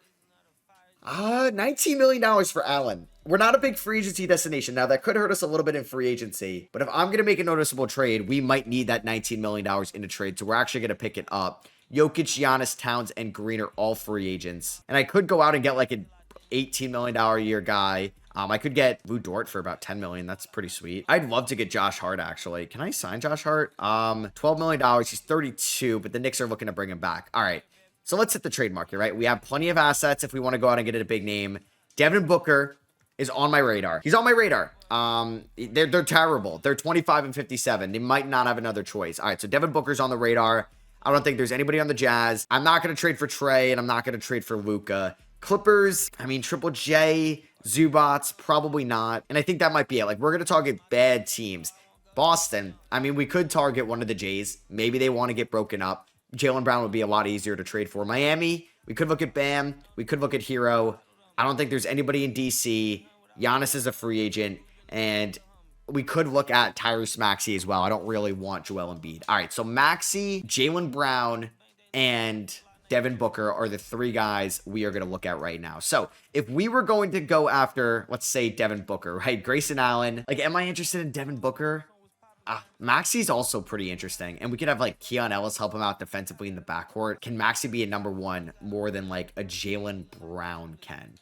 $19 million for Allen. We're not a big free agency destination. Now, that could hurt us a little bit in free agency. But if I'm going to make a noticeable trade, we might need that $19 million in a trade. So we're actually going to pick it up. Jokic, Giannis, Towns, and Green are all free agents. And I could go out and get like an $18 million a year guy. I could get Lou Dort for about $10 million. That's pretty sweet. I'd love to get Josh Hart, actually. Can I sign Josh Hart? $12 million. He's 32, but the Knicks are looking to bring him back. All right. So let's hit the trade market, right? We have plenty of assets if we want to go out and get it a big name. Devin Booker is on my radar. He's on my radar. They're terrible. They're 25 and 57. They might not have another choice. All right, so Devin Booker's on the radar. I don't think there's anybody on the Jazz. I'm not going to trade for Trey, and I'm not going to trade for Luka. Clippers, I mean, Triple J, Zubats, probably not. And I think that might be it. Like, we're going to target bad teams. Boston, I mean, we could target one of the Jays. Maybe they want to get broken up. Jaylen Brown would be a lot easier to trade for. Miami, we could look at Bam. We could look at Hero. I don't think there's anybody in DC. Giannis is a free agent. And we could look at Tyrese Maxey as well. I don't really want Joel Embiid. All right, so Maxey, Jaylen Brown, and Devin Booker are the 3 guys we are going to look at right now. So if we were going to go after, let's say, Devin Booker, right? Grayson Allen. Like, am I interested in Devin Booker? Maxey's also pretty interesting. And we could have, like, Keon Ellis help him out defensively in the backcourt. Can Maxey be a number 1 more than, like, a Jaylen Brown can?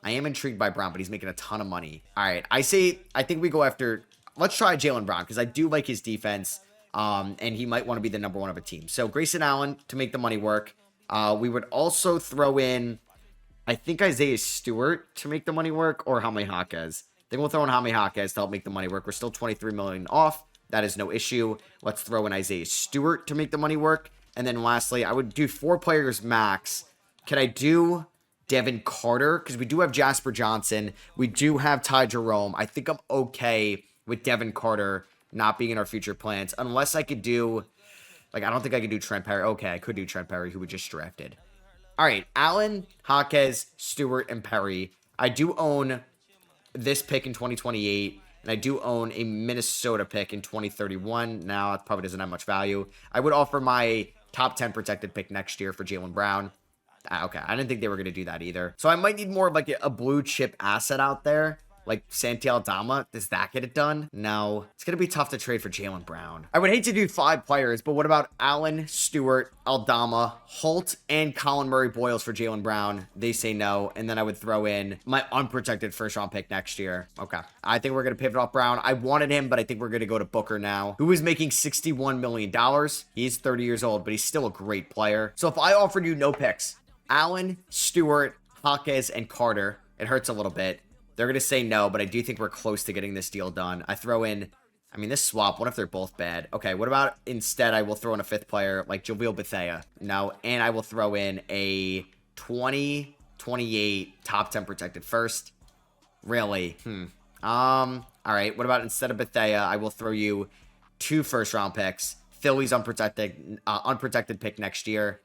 I am intrigued by Brown, but he's making a ton of money. All right, I think we go after, let's try Jaylen Brown, because I do like his defense, and he might want to be the number 1 of a team. So Grayson Allen to make the money work. We would also throw in, I think, Isaiah Stewart to make the money work, or Jaime Jaquez. I think we'll throw in Jaime Jaquez to help make the money work. We're still $23 million off. That is no issue. Let's throw in Isaiah Stewart to make the money work. And then lastly, I would do 4 players max. Can I do Devin Carter? Because we do have Jasper Johnson. We do have Ty Jerome. I think I'm okay with Devin Carter not being in our future plans. Unless I could do, like, I don't think I could do Trent Perry. Okay, I could do Trent Perry, who we just drafted. All right, Allen, Jaquez, Stewart, and Perry. I do own this pick in 2028. And I do own a Minnesota pick in 2031. Now, it probably doesn't have much value. I would offer my top 10 protected pick next year for Jaylen Brown. Okay, I didn't think they were going to do that either. So I might need more of like a blue chip asset out there. Like Santi Aldama. Does that get it done? No. It's going to be tough to trade for Jaylen Brown. I would hate to do 5 players, but what about Allen, Stewart, Aldama, Holt, and Colin Murray-Boyles for Jaylen Brown? They say no. And then I would throw in my unprotected first-round pick next year. Okay. I think we're going to pivot off Brown. I wanted him, but I think we're going to go to Booker now, who is making $61 million. He's 30 years old, but he's still a great player. So if I offered you no picks, Allen, Stewart, Jaquez, and Carter, it hurts a little bit. They're going to say no, but I do think we're close to getting this deal done. I throw in, I mean, this swap, what if they're both bad? Okay, what about instead I will throw in a 5th player like JaVale Bethea? No, and I will throw in a 2028 top 10 protected first. Really? All right, what about instead of Bethea, I will throw you 2 first-round picks. Philly's unprotected pick next year.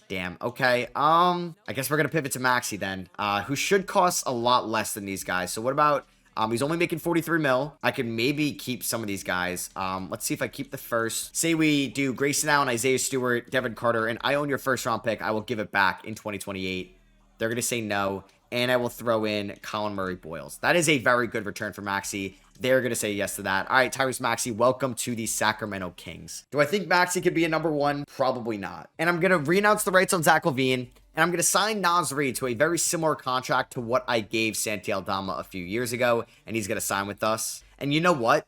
Damn. Okay. I guess we're going to pivot to Maxey then, who should cost a lot less than these guys. So what about, he's only making 43 mil. I could maybe keep some of these guys. Let's see if I keep the first. Say we do Grayson Allen, Isaiah Stewart, Devin Carter, and I own your first round pick. I will give it back in 2028. They're going to say no. And I will throw in Colin Murray-Boyles. That is a very good return for Maxey. they're going to say yes to that. All right, Tyrese Maxey, welcome to the Sacramento Kings. Do I think Maxey could be a number one? Probably not. And I'm going to re-announce the rights on Zach LaVine, and I'm going to sign Naz Reid to a very similar contract to what I gave Santi Aldama a few years ago, and he's going to sign with us. And you know what?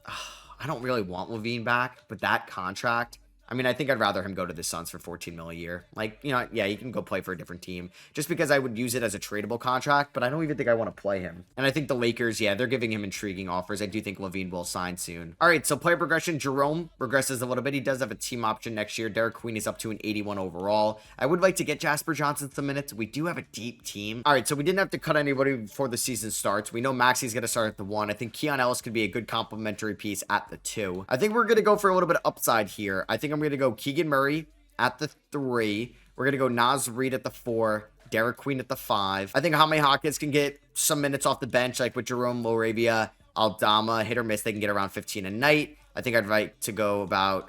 I don't really want LaVine back, but that contract, I mean, I think I'd rather him go to the Suns for $14 million a year. Like, you know, yeah, he can go play for a different team just because I would use it as a tradable contract, but I don't even think I want to play him. And I think the Lakers, yeah, they're giving him intriguing offers. I do think LaVine will sign soon. All right, so player progression, Jerome regresses a little bit. He does have a team option next year. Derek Queen is up to an 81 overall. I would like to get Jasper Johnson some minutes. We do have a deep team. All right, so we didn't have to cut anybody before the season starts. We know Maxey's going to start at the 1. I think Keon Ellis could be a good complementary piece at the 2. I think we're going to go for a little bit of upside here. I think I'm going to go Keegan Murray at the 3. We're going to go Naz Reid at the 4. Derek Queen at the 5. I think Jaime Hawkins can get some minutes off the bench, like with Jerome, Laravia, Aldama, hit or miss. They can get around 15 a night. I think I'd like to go about,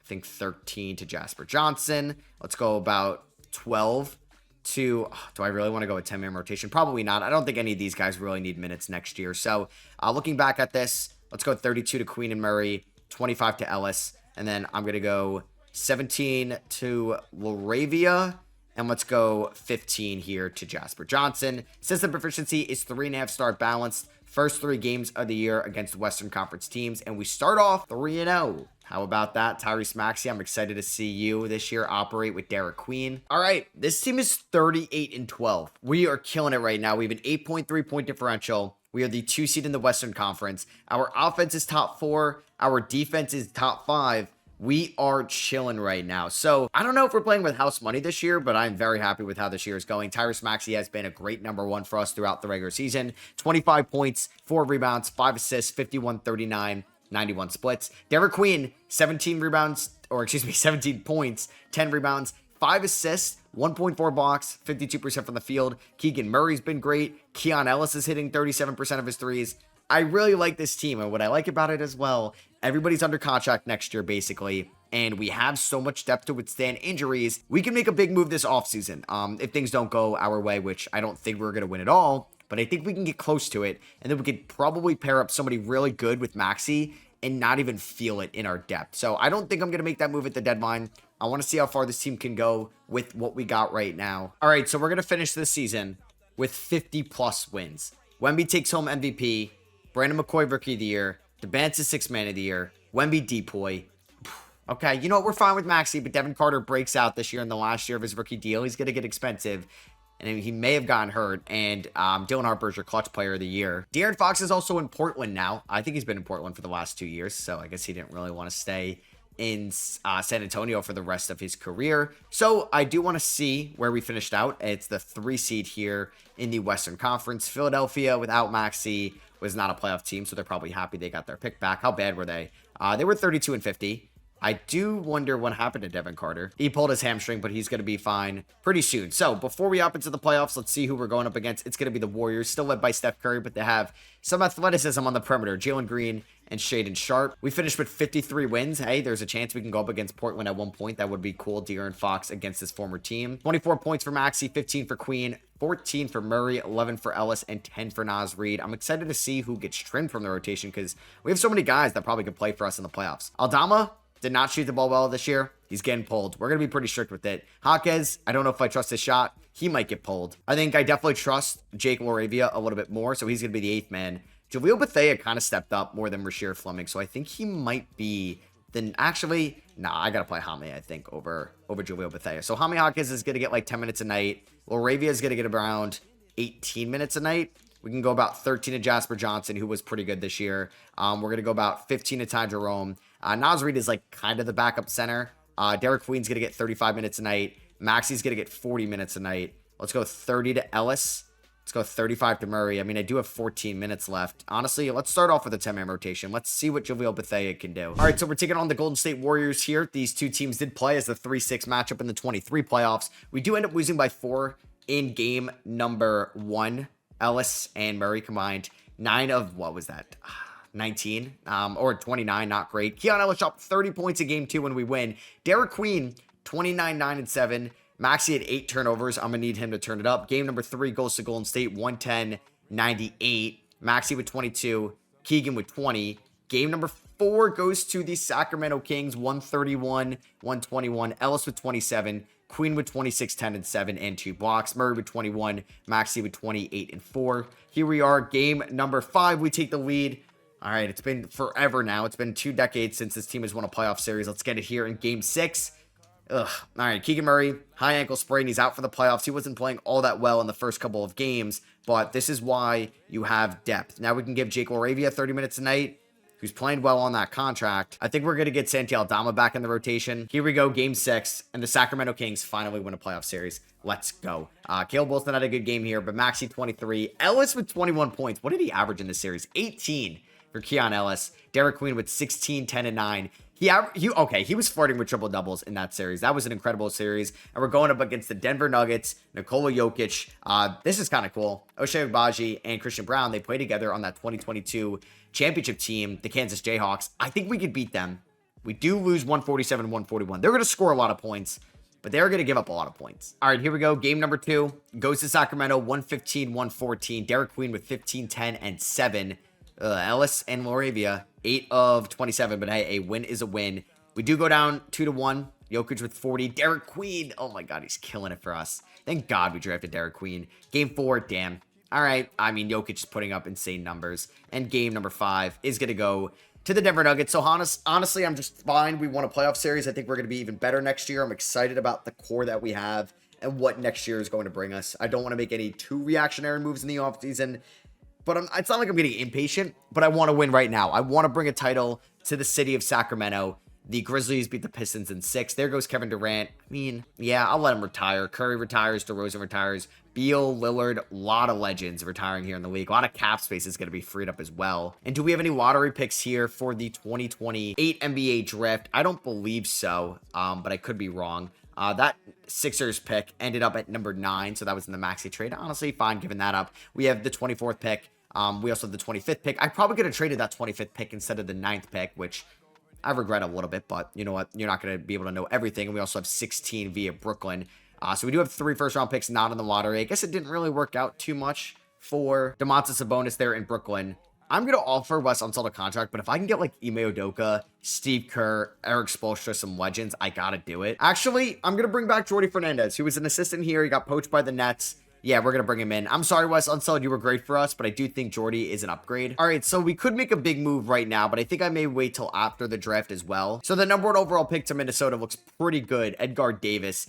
13 to Jasper Johnson. Let's go about 12 to, do I really want to go with 10-man rotation? Probably not. I don't think any of these guys really need minutes next year. So looking back at this, let's go 32 to Queen and Murray, 25 to Ellis, and then I'm going to go 17 to Laravia, and let's go 15 here to Jasper Johnson. System proficiency is 3.5 star balanced. First 3 games of the year against Western Conference teams, and we start off 3-0. How about that, Tyrese Maxey? I'm excited to see you this year operate with Derek Queen. All right, this team is 38-12. We are killing it right now. We have an 8.3 point differential. We are the 2 seed in the Western Conference. Our offense is top 4. Our defense is top 5. We are chilling right now. So I don't know if we're playing with house money this year, but I'm very happy with how this year is going. Tyrese Maxey has been a great number 1 for us throughout the regular season. 25 points, 4 rebounds, 5 assists, 51-39, 91 splits. Derek Queen, 17 points, 10 rebounds, 5 assists, 1.4 blocks, 52% from the field. Keegan Murray's been great. Keon Ellis is hitting 37% of his threes. I really like this team, and what I like about it as well, everybody's under contract next year, basically, and we have so much depth to withstand injuries. We can make a big move this offseason if things don't go our way, which I don't think we're going to win at all, but I think we can get close to it, and then we could probably pair up somebody really good with Maxey and not even feel it in our depth. So I don't think I'm going to make that move at the deadline. I want to see how far this team can go with what we got right now. All right, so we're going to finish this season with 50-plus wins. Wemby takes home MVP. Brandon McCoy, Rookie of the Year. Domantas, Sixth Man of the Year. Wemby, Depoy. Okay, you know what? We're fine with Maxey, but Devin Carter breaks out this year in the last year of his rookie deal. He's going to get expensive, and he may have gotten hurt. And Dylan Harper's your clutch player of the year. De'Aaron Fox is also in Portland now. I think he's been in Portland for the last 2 years, so I guess he didn't really want to stay in San Antonio for the rest of his career. So I do want to see where we finished out. It's the 3 seed here in the Western Conference. Philadelphia, without Maxey, was not a playoff team, so they're probably happy they got their pick back. How bad were they? They were 32-50. I do wonder what happened to Devin Carter. He pulled his hamstring, but he's going to be fine pretty soon. So before we hop into the playoffs, let's see who we're going up against. It's going to be the Warriors, still led by Steph Curry, but they have some athleticism on the perimeter. Jalen Green and Shaedon Sharpe. We finished with 53 wins. Hey, there's a chance we can go up against Portland at one point. That would be cool. De'Aaron Fox against his former team. 24 points for Maxey, 15 for Queen, 14 for Murray, 11 for Ellis, and 10 for Naz Reid. I'm excited to see who gets trimmed from the rotation because we have so many guys that probably could play for us in the playoffs. Aldama did not shoot the ball well this year. He's getting pulled. We're going to be pretty strict with it. Jaquez, I don't know if I trust his shot. He might get pulled. I think I definitely trust Jake Laravia a little bit more, so he's going to be the 8th man. Jahlil Bethea kind of stepped up more than Rasheer Fleming, so I think he might be then actually, I got to play Jaime, I think, over Jahlil Bethea. So Jaime Hawkins is going to get like 10 minutes a night. Laravia is going to get around 18 minutes a night. We can go about 13 to Jasper Johnson, who was pretty good this year. We're going to go about 15 to Ty Jerome. Naz Reid is like kind of the backup center. Derek Queen's going to get 35 minutes a night. Maxey's going to get 40 minutes a night. Let's go 30 to Ellis. Let's go 35 to Murray. I mean, I do have 14 minutes left. Honestly, let's start off with a 10-man rotation. Let's see what Jahlil Bethea can do. All right, so we're taking on the Golden State Warriors here. These two teams did play as the 3-6 matchup in the 23 playoffs. We do end up losing by 4 in game number 1. Ellis and Murray combined 9 of, what was that? 19 or 29, not great. Keon Ellis shot 30 points in game 2 when we win. Derek Queen, 29, 9, and 7. Maxey had 8 turnovers. I'm going to need him to turn it up. Game number 3 goes to Golden State, 110-98. Maxey with 22. Keegan with 20. Game number 4 goes to the Sacramento Kings, 131, 121. Ellis with 27. Queen with 26, 10, and 7, and 2 blocks. Murray with 21. Maxey with 28 and 4. Here we are, game number 5. We take the lead. All right, it's been forever now. It's been 2 decades since this team has won a playoff series. Let's get it here in game 6. All right, Keegan Murray, high ankle sprain. He's out for the playoffs. He wasn't playing all that well in the first couple of games, but this is why you have depth. Now we can give Jake LaRavia 30 minutes a night, who's playing well on that contract. I think we're going to get Santi Aldama back in the rotation. Here we go, game 6, and the Sacramento Kings finally win a playoff series. Let's go. Caleb Wilson had a good game here, but Maxey 23. Ellis with 21 points. What did he average in this series? 18 for Keon Ellis. Derek Queen with 16, 10, and 9. He was flirting with triple doubles in that series. That was an incredible series. And we're going up against the Denver Nuggets, Nikola Jokic. This is kind of cool. Ochai Agbaji and Christian Brown, they play together on that 2022 championship team, the Kansas Jayhawks. I think we could beat them. We do lose 147-141. They're going to score a lot of points, but they're going to give up a lot of points. All right, here we go. Game number 2 goes to Sacramento, 115-114. Derek Queen with 15, 10, and 7. Ellis and LaRavia, 8 of 27, but hey, a win is a win. We do go down 2-1. Jokic with 40. Derek Queen, oh my God, he's killing it for us. Thank God we drafted Derek Queen. Game 4, damn. All right, I mean, Jokic is putting up insane numbers. And game number 5 is going to go to the Denver Nuggets. So honestly, I'm just fine. We won a playoff series. I think we're going to be even better next year. I'm excited about the core that we have and what next year is going to bring us. I don't want to make any too reactionary moves in the offseason. But it's not like I'm getting impatient, but I want to win right now. I want to bring a title to the city of Sacramento. The Grizzlies beat the Pistons in 6. There goes Kevin Durant. I mean, yeah, I'll let him retire. Curry retires. DeRozan retires. Beal, Lillard, a lot of legends retiring here in the league. A lot of cap space is going to be freed up as well. And do we have any lottery picks here for the 2028 NBA draft? I don't believe so, but I could be wrong. That Sixers pick ended up at number 9, so that was in the Maxey trade. Honestly, fine giving that up. We have the 24th pick. We also have the 25th pick. I probably could have traded that 25th pick instead of the 9th pick, which I regret a little bit, but you know what? You're not going to be able to know everything. And we also have 16 via Brooklyn. So we do have 3 first-round picks not in the lottery. I guess it didn't really work out too much for Domantas Sabonis there in Brooklyn. I'm going to offer Wes Unseld a contract, but if I can get like Ime Udoka, Steve Kerr, Eric Spoelstra, some legends, I got to do it. Actually, I'm going to bring back Jordy Fernandez, who was an assistant here. He got poached by the Nets. Yeah, we're going to bring him in. I'm sorry, Wes Unseld, you were great for us, but I do think Jordy is an upgrade. All right, so we could make a big move right now, but I think I may wait till after the draft as well. So the number 1 overall pick to Minnesota looks pretty good. Edgar Davis.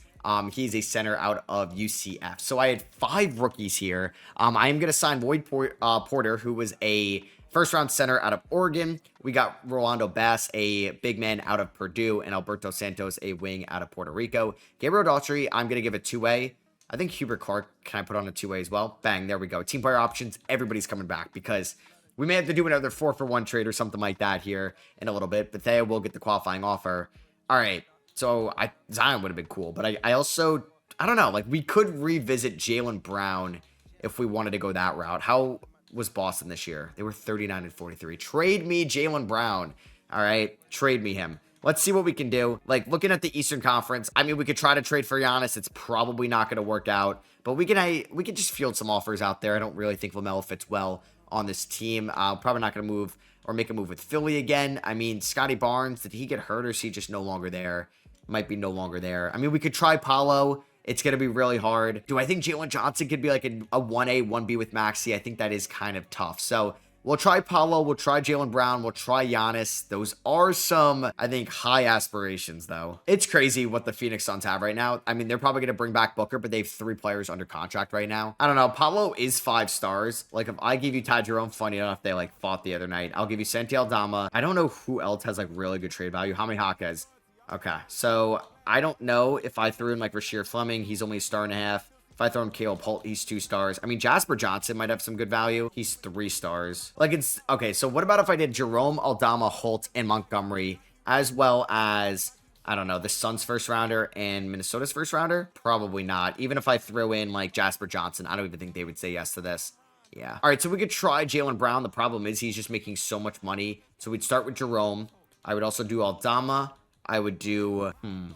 He's a center out of UCF. So I had 5 rookies here. I am going to sign Lloyd Porter, who was a first-round center out of Oregon. We got Rolando Bass, a big man out of Purdue, and Alberto Santos, a wing out of Puerto Rico. Gabriel Daughtry, I'm going to give a 2-way. I think Hubert Clark, can I put on a 2-way as well? Bang, there we go. Team player options, everybody's coming back because we may have to do another 4-for-1 trade or something like that here in a little bit. But Thea will get the qualifying offer. All right, so Zion would have been cool. But I also, I don't know, like we could revisit Jaylen Brown if we wanted to go that route. How was Boston this year? They were 39-43. Trade me Jaylen Brown. All right, trade me him. Let's see what we can do. Like, looking at the Eastern Conference, I mean, we could try to trade for Giannis. It's probably not going to work out. But we can just field some offers out there. I don't really think LaMelo fits well on this team. Probably not going to move or make a move with Philly again. I mean, Scotty Barnes, did he get hurt or is he just no longer there? Might be no longer there. I mean, we could try Paolo. It's going to be really hard. Do I think Jalen Johnson could be like a 1A, 1B with Maxey? I think that is kind of tough. So we'll try Paolo, we'll try Jaylen Brown, we'll try Giannis. Those are some, I think, high aspirations, though. It's crazy what the Phoenix Suns have right now. I mean, they're probably going to bring back Booker, but they have 3 players under contract right now. I don't know. Paolo is 5 stars. Like, if I give you Ty Jerome, funny enough, they, like, fought the other night. I'll give you Santi Aldama. I don't know who else has, like, really good trade value. Jaime Jaquez. Okay, so I don't know if I threw in, like, Rasheer Fleming. He's only a 1.5 stars. If I throw in Caleb Holt, he's 2 stars. I mean, Jasper Johnson might have some good value. He's 3 stars. Like, it's okay. So what about if I did Jerome, Aldama, Holt, and Montgomery, as well as, I don't know, the Suns first rounder and Minnesota's first rounder? Probably not. Even if I throw in like Jasper Johnson, I don't even think they would say yes to this. Yeah. All right. So we could try Jaylen Brown. The problem is he's just making so much money. So we'd start with Jerome. I would also do Aldama. I would do,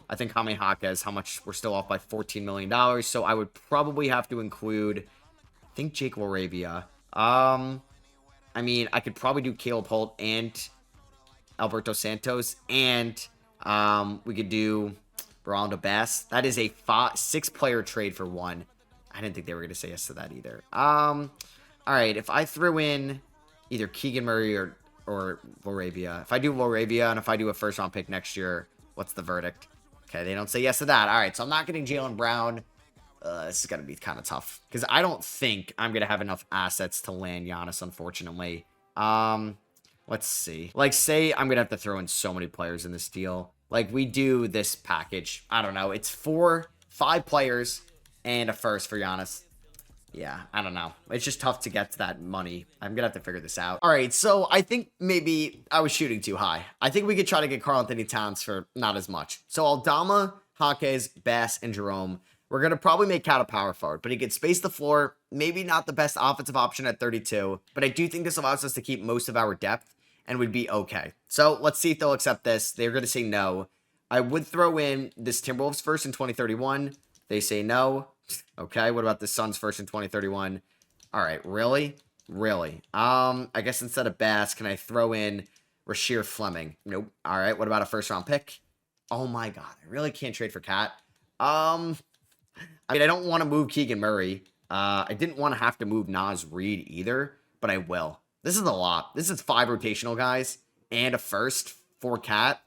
I think Jaime Jaquez, how much we're still off by $14 million. So I would probably have to include, I think Jake LaRavia. I mean, I could probably do Caleb Holt and Alberto Santos, and we could do Rolando Bass. That is a 6-player trade for one. I didn't think they were going to say yes to that either. All right, if I threw in either Keegan Murray or Laravia. If I do Laravia and if I do a first-round pick next year, what's the verdict? Okay, they don't say yes to that. All right, so I'm not getting Jaylen Brown. This is going to be kind of tough because I don't think I'm going to have enough assets to land Giannis, unfortunately. Let's see. Like, say I'm going to have to throw in so many players in this deal. Like, we do this package. I don't know. It's 5 players and a first for Giannis. Yeah, I don't know. It's just tough to get to that money. I'm going to have to figure this out. All right, so I think maybe I was shooting too high. I think we could try to get Karl-Anthony Towns for not as much. So Aldama, Jaquez, Bass, and Jerome. We're going to probably make Cat a power forward, but he can space the floor. Maybe not the best offensive option at 32, but I do think this allows us to keep most of our depth and we'd be okay. So let's see if they'll accept this. They're going to say no. I would throw in this Timberwolves first in 2031. They say no. Okay, what about the Suns first in 2031? All right, really? Really? I guess instead of Bass, can I throw in Rasheer Fleming? Nope. All right, what about a first-round pick? Oh my God, I really can't trade for Cat. I mean, I don't want to move Keegan Murray. I didn't want to have to move Naz Reid either, but I will. This is a lot. This is 5 rotational guys and a first for Cat.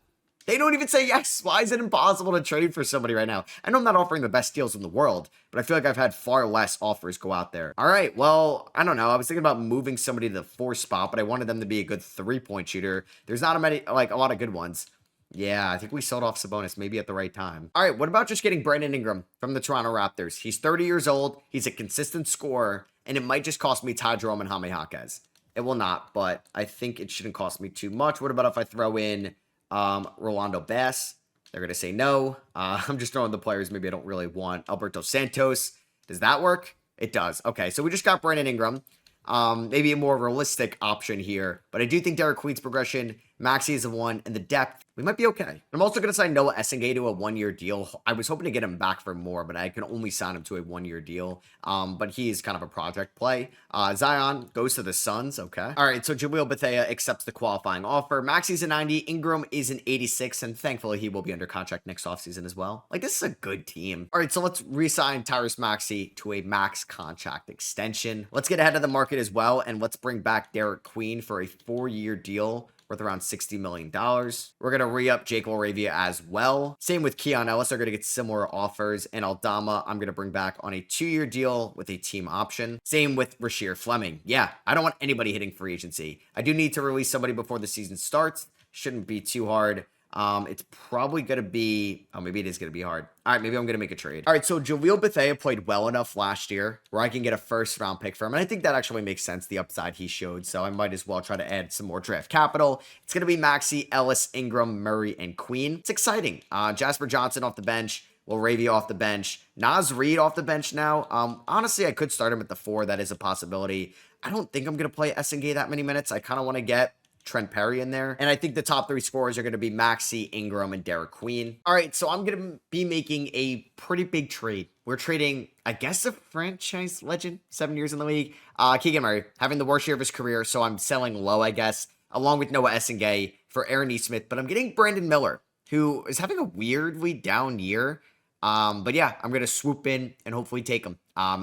They don't even say yes. Why is it impossible to trade for somebody right now? I know I'm not offering the best deals in the world, but I feel like I've had far less offers go out there. All right, well, I don't know. I was thinking about moving somebody to the 4 spot, but I wanted them to be a good 3-point shooter. There's not a lot of good ones. Yeah, I think we sold off Sabonis maybe at the right time. All right, what about just getting Brandon Ingram from the Toronto Raptors? He's 30 years old. He's a consistent scorer, and it might just cost me Ty Jerome and Jaime Jaquez. It will not, but I think it shouldn't cost me too much. What about if I throw in Rolando Bass? They're going to say no. I'm just throwing the players maybe I don't really want. Alberto Santos. Does that work? It does. Okay, so we just got Brandon Ingram. Maybe a more realistic option here. But I do think Derek Queen's progression, Maxey is a 1, and the depth, we might be okay. I'm also going to sign Noah Essengay to a 1-year deal. I was hoping to get him back for more, but I can only sign him to a 1-year deal. But he is kind of a project play. Zion goes to the Suns. Okay. All right, so Jahlil Bethea accepts the qualifying offer. Maxey's a 90. Ingram is an 86, and thankfully he will be under contract next offseason as well. Like, this is a good team. All right, so let's re-sign Tyrese Maxey to a max contract extension. Let's get ahead of the market as well, and let's bring back Derek Queen for a 4-year deal worth around $60 million. We're going to re-up Jake Laravia as well. Same with Keon Ellis. They're going to get similar offers. And Aldama, I'm going to bring back on a 2-year deal with a team option. Same with Rasheer Fleming. Yeah, I don't want anybody hitting free agency. I do need to release somebody before the season starts. Shouldn't be too hard. It's probably going to be... Oh, maybe it is going to be hard. All right, maybe I'm going to make a trade. All right, so Jahlil Bethea played well enough last year where I can get a first-round pick for him. And I think that actually makes sense, the upside he showed. So I might as well try to add some more draft capital. It's going to be Maxey, Ellis, Ingram, Murray, and Queen. It's exciting. Jasper Johnson off the bench. Laravia off the bench. Naz Reid off the bench now. Honestly, I could start him at the 4. That is a possibility. I don't think I'm going to play Essengay that many minutes. I kind of want to get Trent Perry in there. And I think the top 3 scorers are going to be Maxey, Ingram, and Derek Queen. All right, so I'm going to be making a pretty big trade. We're trading, I guess, a franchise legend, 7 years in the league. Keegan Murray, having the worst year of his career, so I'm selling low, I guess, along with Noah Essengay for Aaron Nesmith. But I'm getting Brandon Miller, who is having a weirdly down year. But yeah, I'm going to swoop in and hopefully take him.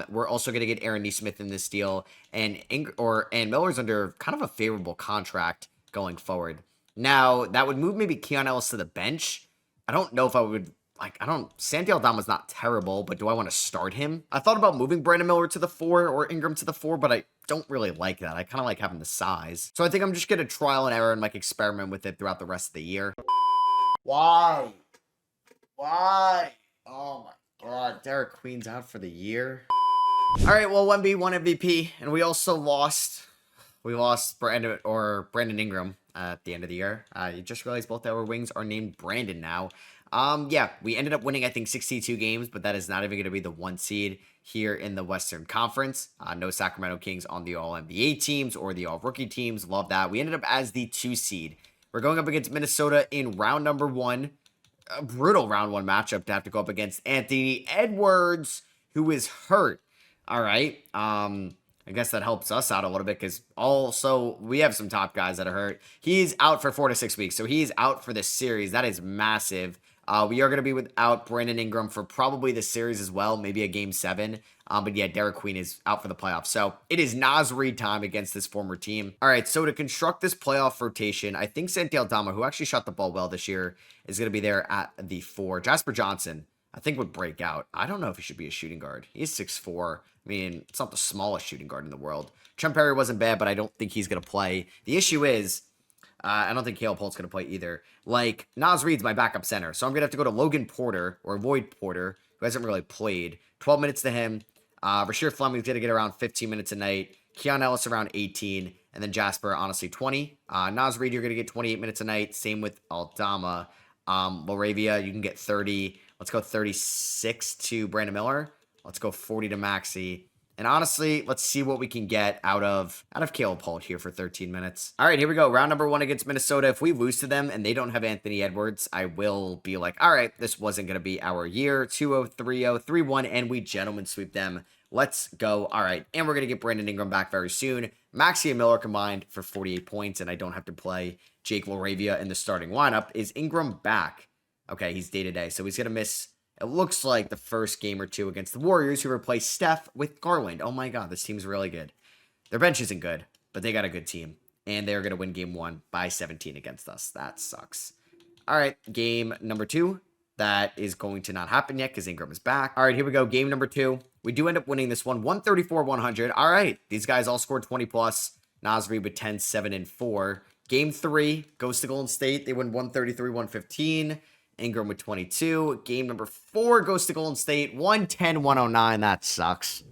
We're also going to get Aaron Nesmith in this deal, and Miller's under kind of a favorable contract going forward. Now, that would move maybe Keon Ellis to the bench. I don't know if I would, Santi Aldama's not terrible, but do I want to start him? I thought about moving Brandon Miller to the 4 or Ingram to the 4, but I don't really like that. I kind of like having the size. So I think I'm just going to trial and error and experiment with it throughout the rest of the year. Why? Oh my God, Derek Queen's out for the year. All right, well, 1B, 1 MVP, and we also lost. We lost Brandon Ingram at the end of the year. You just realized both our wings are named Brandon now. Yeah, we ended up winning, I think, 62 games, but that is not even going to be the 1 seed here in the Western Conference. No Sacramento Kings on the All-NBA teams or the All-Rookie teams. Love that. We ended up as the 2 seed. We're going up against Minnesota in round number 1. A brutal round 1 matchup to have to go up against Anthony Edwards, who is hurt. All right. I guess that helps us out a little bit because also we have some top guys that are hurt. He's out for 4 to 6 weeks, so he's out for this series. That is massive. We are going to be without Brandon Ingram for probably this series as well, maybe a game 7. But yeah, Derek Queen is out for the playoffs. So it is Naz Reid time against this former team. All right, so to construct this playoff rotation, I think Santi Aldama, who actually shot the ball well this year, is going to be there at the 4. Jasper Johnson, I think, would break out. I don't know if he should be a shooting guard. He's 6'4". I mean, it's not the smallest shooting guard in the world. Trent Perry wasn't bad, but I don't think he's going to play. The issue is, I don't think Caleb Holt's going to play either. Like, Naz Reid's my backup center, so I'm going to have to go to Logan Porter, or Lloyd Porter, who hasn't really played. 12 minutes to him. Rasheer Fleming's going to get around 15 minutes a night. Keon Ellis around 18. And then Jasper, honestly, 20. Naz Reid, you're going to get 28 minutes a night. Same with Aldama. Laravia, you can get 30. Let's go 36 to Brandon Miller. Let's go 40 to Maxey. And honestly, let's see what we can get out of Caleb Holt here for 13 minutes. All right, here we go. Round number 1 against Minnesota. If we lose to them and they don't have Anthony Edwards, I will be like, all right, this wasn't going to be our year. 2-0, 3-0, 3-1, and we gentlemen sweep them. Let's go. All right, and we're going to get Brandon Ingram back very soon. Maxey and Miller combined for 48 points, and I don't have to play Jake Laravia in the starting lineup. Is Ingram back? Okay, he's day-to-day, so he's going to miss, it looks like, the first game or 2 against the Warriors, who replaced Steph with Garland. Oh my god, this team's really good. Their bench isn't good, but they got a good team. And they're going to win game 1 by 17 against us. That sucks. All right, game number 2. That is going to not happen yet because Ingram is back. All right, here we go. Game number 2. We do end up winning this one, 134-100. All right, these guys all scored 20 plus. Naz Reid with 10, 7, and 4. Game 3 goes to Golden State. They win 133-115. Ingram with 22. Game number 4 goes to Golden State. 110-109. That sucks.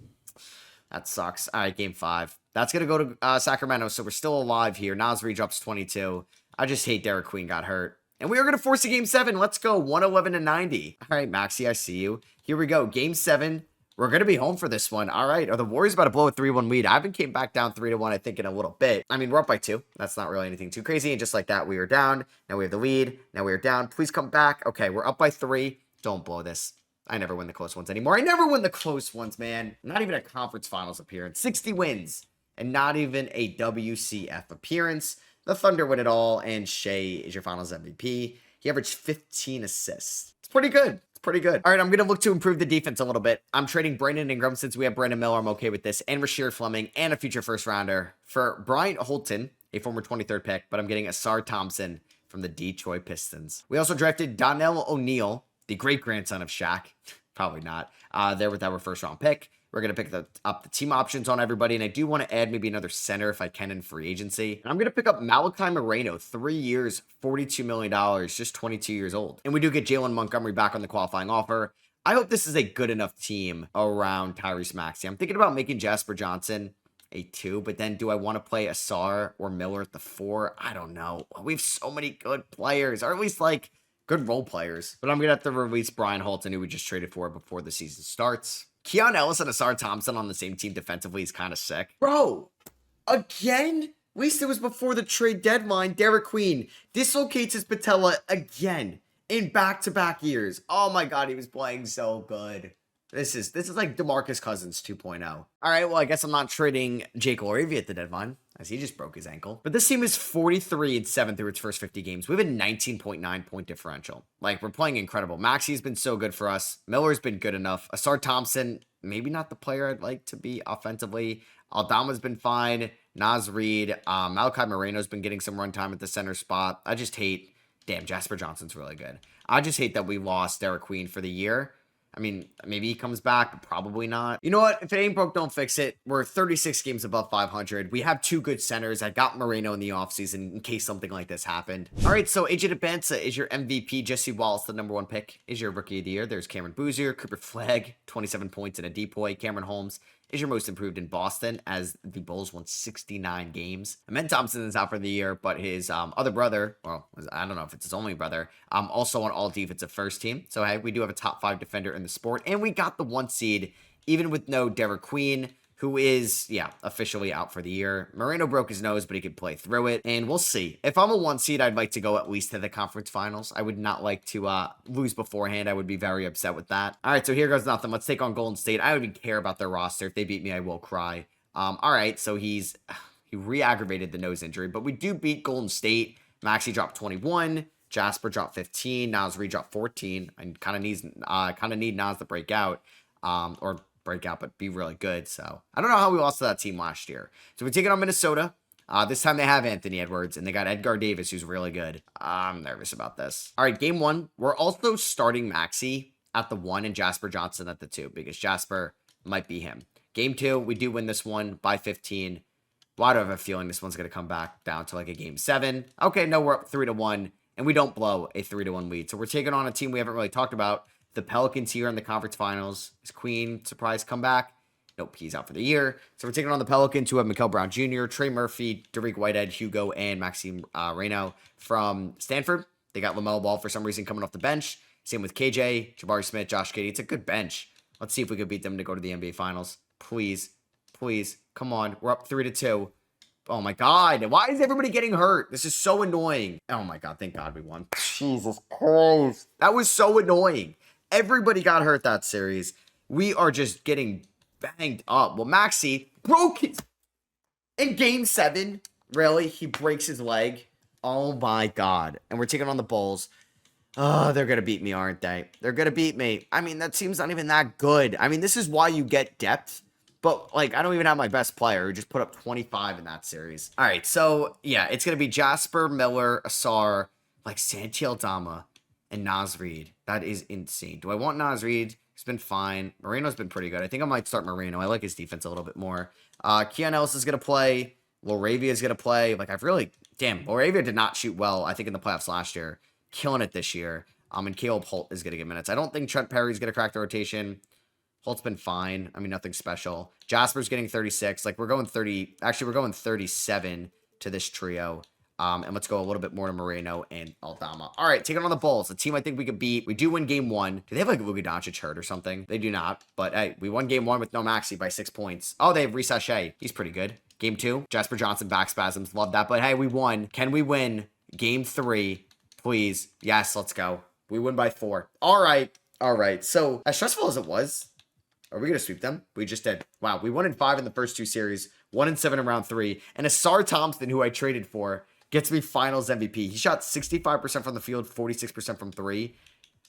That sucks. All right, game 5. That's going to go to Sacramento, so we're still alive here. Naz Reid drops 22. I just hate Derek Queen got hurt. And we are going to force a game 7. Let's go. 111-90. All right, Maxey, I see you. Here we go. Game 7. We're going to be home for this one. All right. Are the Warriors about to blow a 3-1 lead? I haven't came back down 3-1, I think, in a little bit. I mean, we're up by 2. That's not really anything too crazy. And just like that, we are down. Now we have the lead. Now we are down. Please come back. Okay, we're up by 3. Don't blow this. I never win the close ones anymore. I never win the close ones, man. Not even a conference finals appearance. 60 wins. And not even a WCF appearance. The Thunder win it all. And Shea is your finals MVP. He averaged 15 assists. It's pretty good. Pretty good. All right, I'm going to look to improve the defense a little bit. I'm trading Brandon Ingram since we have Brandon Miller. I'm okay with this. And Rasheer Fleming and a future first rounder for Bryant Holton, a former 23rd pick, but I'm getting Asar Thompson from the Detroit Pistons. We also drafted Donnell O'Neal, the great-grandson of Shaq. Probably not. There with our first round pick. We're going to pick up the team options on everybody, and I do want to add maybe another center if I can in free agency. And I'm going to pick up Malachi Moreno, 3 years, $42 million, just 22 years old. And we do get Jalen Montgomery back on the qualifying offer. I hope this is a good enough team around Tyrese Maxey. I'm thinking about making Jasper Johnson a 2, but then do I want to play Asar or Miller at the 4? I don't know. We have so many good players, or at least like good role players. But I'm going to have to release Brian Holton, who we just traded for before the season starts. Keon Ellis and Asar Thompson on the same team defensively is kind of sick. Bro, again? At least it was before the trade deadline. Derek Queen dislocates his patella again in back-to-back years. Oh my god, he was playing so good. This is like DeMarcus Cousins 2.0. All right, well, I guess I'm not trading Jake Laravia at the deadline, as he just broke his ankle. But this team is 43-7 through its first 50 games. We have a 19.9 point differential. Like, we're playing incredible. Maxey's been so good for us. Miller's been good enough. Asar Thompson, maybe not the player I'd like to be offensively. Aldama's been fine. Naz Reid. Malachi Moreno's been getting some runtime at the center spot. I just hate... Damn, Jasper Johnson's really good. I just hate that we lost Derek Queen for the year. I mean, maybe he comes back, but probably not. You know what? If it ain't broke, don't fix it. We're 36 games above 500. We have 2 good centers. I got Moreno in the offseason in case something like this happened. All right, so AJ DeBanza is your MVP. Jesse Wallace, the #1 pick, is your rookie of the year. There's Cameron Boozer, Cooper Flagg, 27 points and a depoy. Cameron Holmes is your most improved in Boston as the Bulls won 69 games. Amen Thompson is out for the year, but his other brother, well, I don't know if it's his only brother, also on all defensive first team. So, hey, we do have a top 5 defender in the sport, and we got the 1 seed, even with no Derek Queen, who is, yeah, officially out for the year. Moreno broke his nose, but he could play through it, and we'll see. If I'm a 1 seed, I'd like to go at least to the conference finals. I would not like to lose beforehand. I would be very upset with that. All right, so here goes nothing. Let's take on Golden State. I don't even care about their roster. If they beat me, I will cry. All right, so he re-aggravated the nose injury, but we do beat Golden State. Maxey dropped 21. Jasper dropped 15. Nas Reed dropped 14. I kind of need Nas to break out, or break out, but be really good. So I don't know how we lost to that team last year. So we're taking on Minnesota. This time they have Anthony Edwards, and they got Edgar Davis, who's really good. I'm nervous about this. All right, game 1. We're also starting Maxey at the 1 and Jasper Johnson at the 2, because Jasper might be him. Game 2, we do win this one by 15. Well, I do have a feeling this one's going to come back down to like a game 7. Okay, no, we're up 3-1, and we don't blow a 3-1 lead. So we're taking on a team we haven't really talked about. The Pelicans here in the conference finals. Is Queen surprise comeback? Nope, he's out for the year. So we're taking on the Pelicans, who have Mikal Brown Jr., Trey Murphy, Derek Whitehead, Hugo, and Maxime Reynaud from Stanford. They got LaMelo Ball for some reason coming off the bench. Same with KJ, Jabari Smith, Josh Giddey. It's a good bench. Let's see if we could beat them to go to the NBA Finals. Please. Please. Come on. We're up 3-2. Oh my God. Why is everybody getting hurt? This is so annoying. Oh my God. Thank God we won. Jesus Christ. That was so annoying. Everybody got hurt that series. We are just getting banged up. Well, Maxey broke his... In game 7, really? He breaks his leg? Oh my God. And we're taking on the Bulls. Oh, they're going to beat me, aren't they? They're going to beat me. I mean, that team's not even that good. I mean, this is why you get depth. But, like, I don't even have my best player who just put up 25 in that series. All right, so, yeah, it's going to be Jasper, Miller, Asar, like, Santi Aldama, and Nas Reed. That is insane. Do I want Nas Reed? He's been fine. Moreno's been pretty good. I think I might start Moreno. I like his defense a little bit more. Keon Ellis is going to play. Laravia is going to play. Like, I've really... Damn, Laravia did not shoot well, I think, in the playoffs last year. Killing it this year. And Caleb Holt is going to get minutes. I don't think Trent Perry's going to crack the rotation. Holt's been fine. I mean, nothing special. Jasper's getting 36. Like, we're going 30. Actually, we're going 37 to this trio. And let's go a little bit more to Moreno and Aldama. All right, taking on the Bulls, a team I think we could beat. We do win game 1. Do they have, like, Luka Doncic hurt or something? They do not. But, hey, we won game 1 with no Maxey by 6 points. Oh, they have Reese Shea. He's pretty good. Game 2, Jasper Johnson, back spasms. Love that. But, hey, we won. Can we win game 3? Please. Yes, let's go. We win by 4. All right. All right. So, as stressful as it was, are we going to sweep them? We just did. Wow. We won in 5 in the first 2 series, 1 in 7 in round 3. And Asar Thompson, who I traded for, gets me finals MVP. He shot 65% from the field, 46% from 3.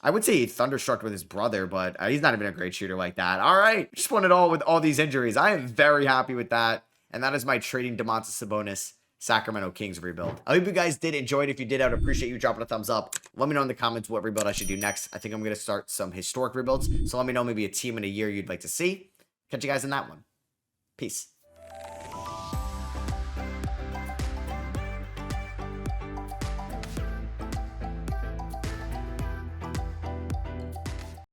I would say he thunderstruck with his brother, but he's not even a great shooter like that. All right. Just won it all with all these injuries. I am very happy with that. And that is my trading Domantas Sabonis Sacramento Kings rebuild. I hope you guys did enjoy it. If you did, I would appreciate you dropping a thumbs up. Let me know in the comments what rebuild I should do next. I think I'm going to start some historic rebuilds. So let me know maybe a team in a year you'd like to see. Catch you guys in that one. Peace.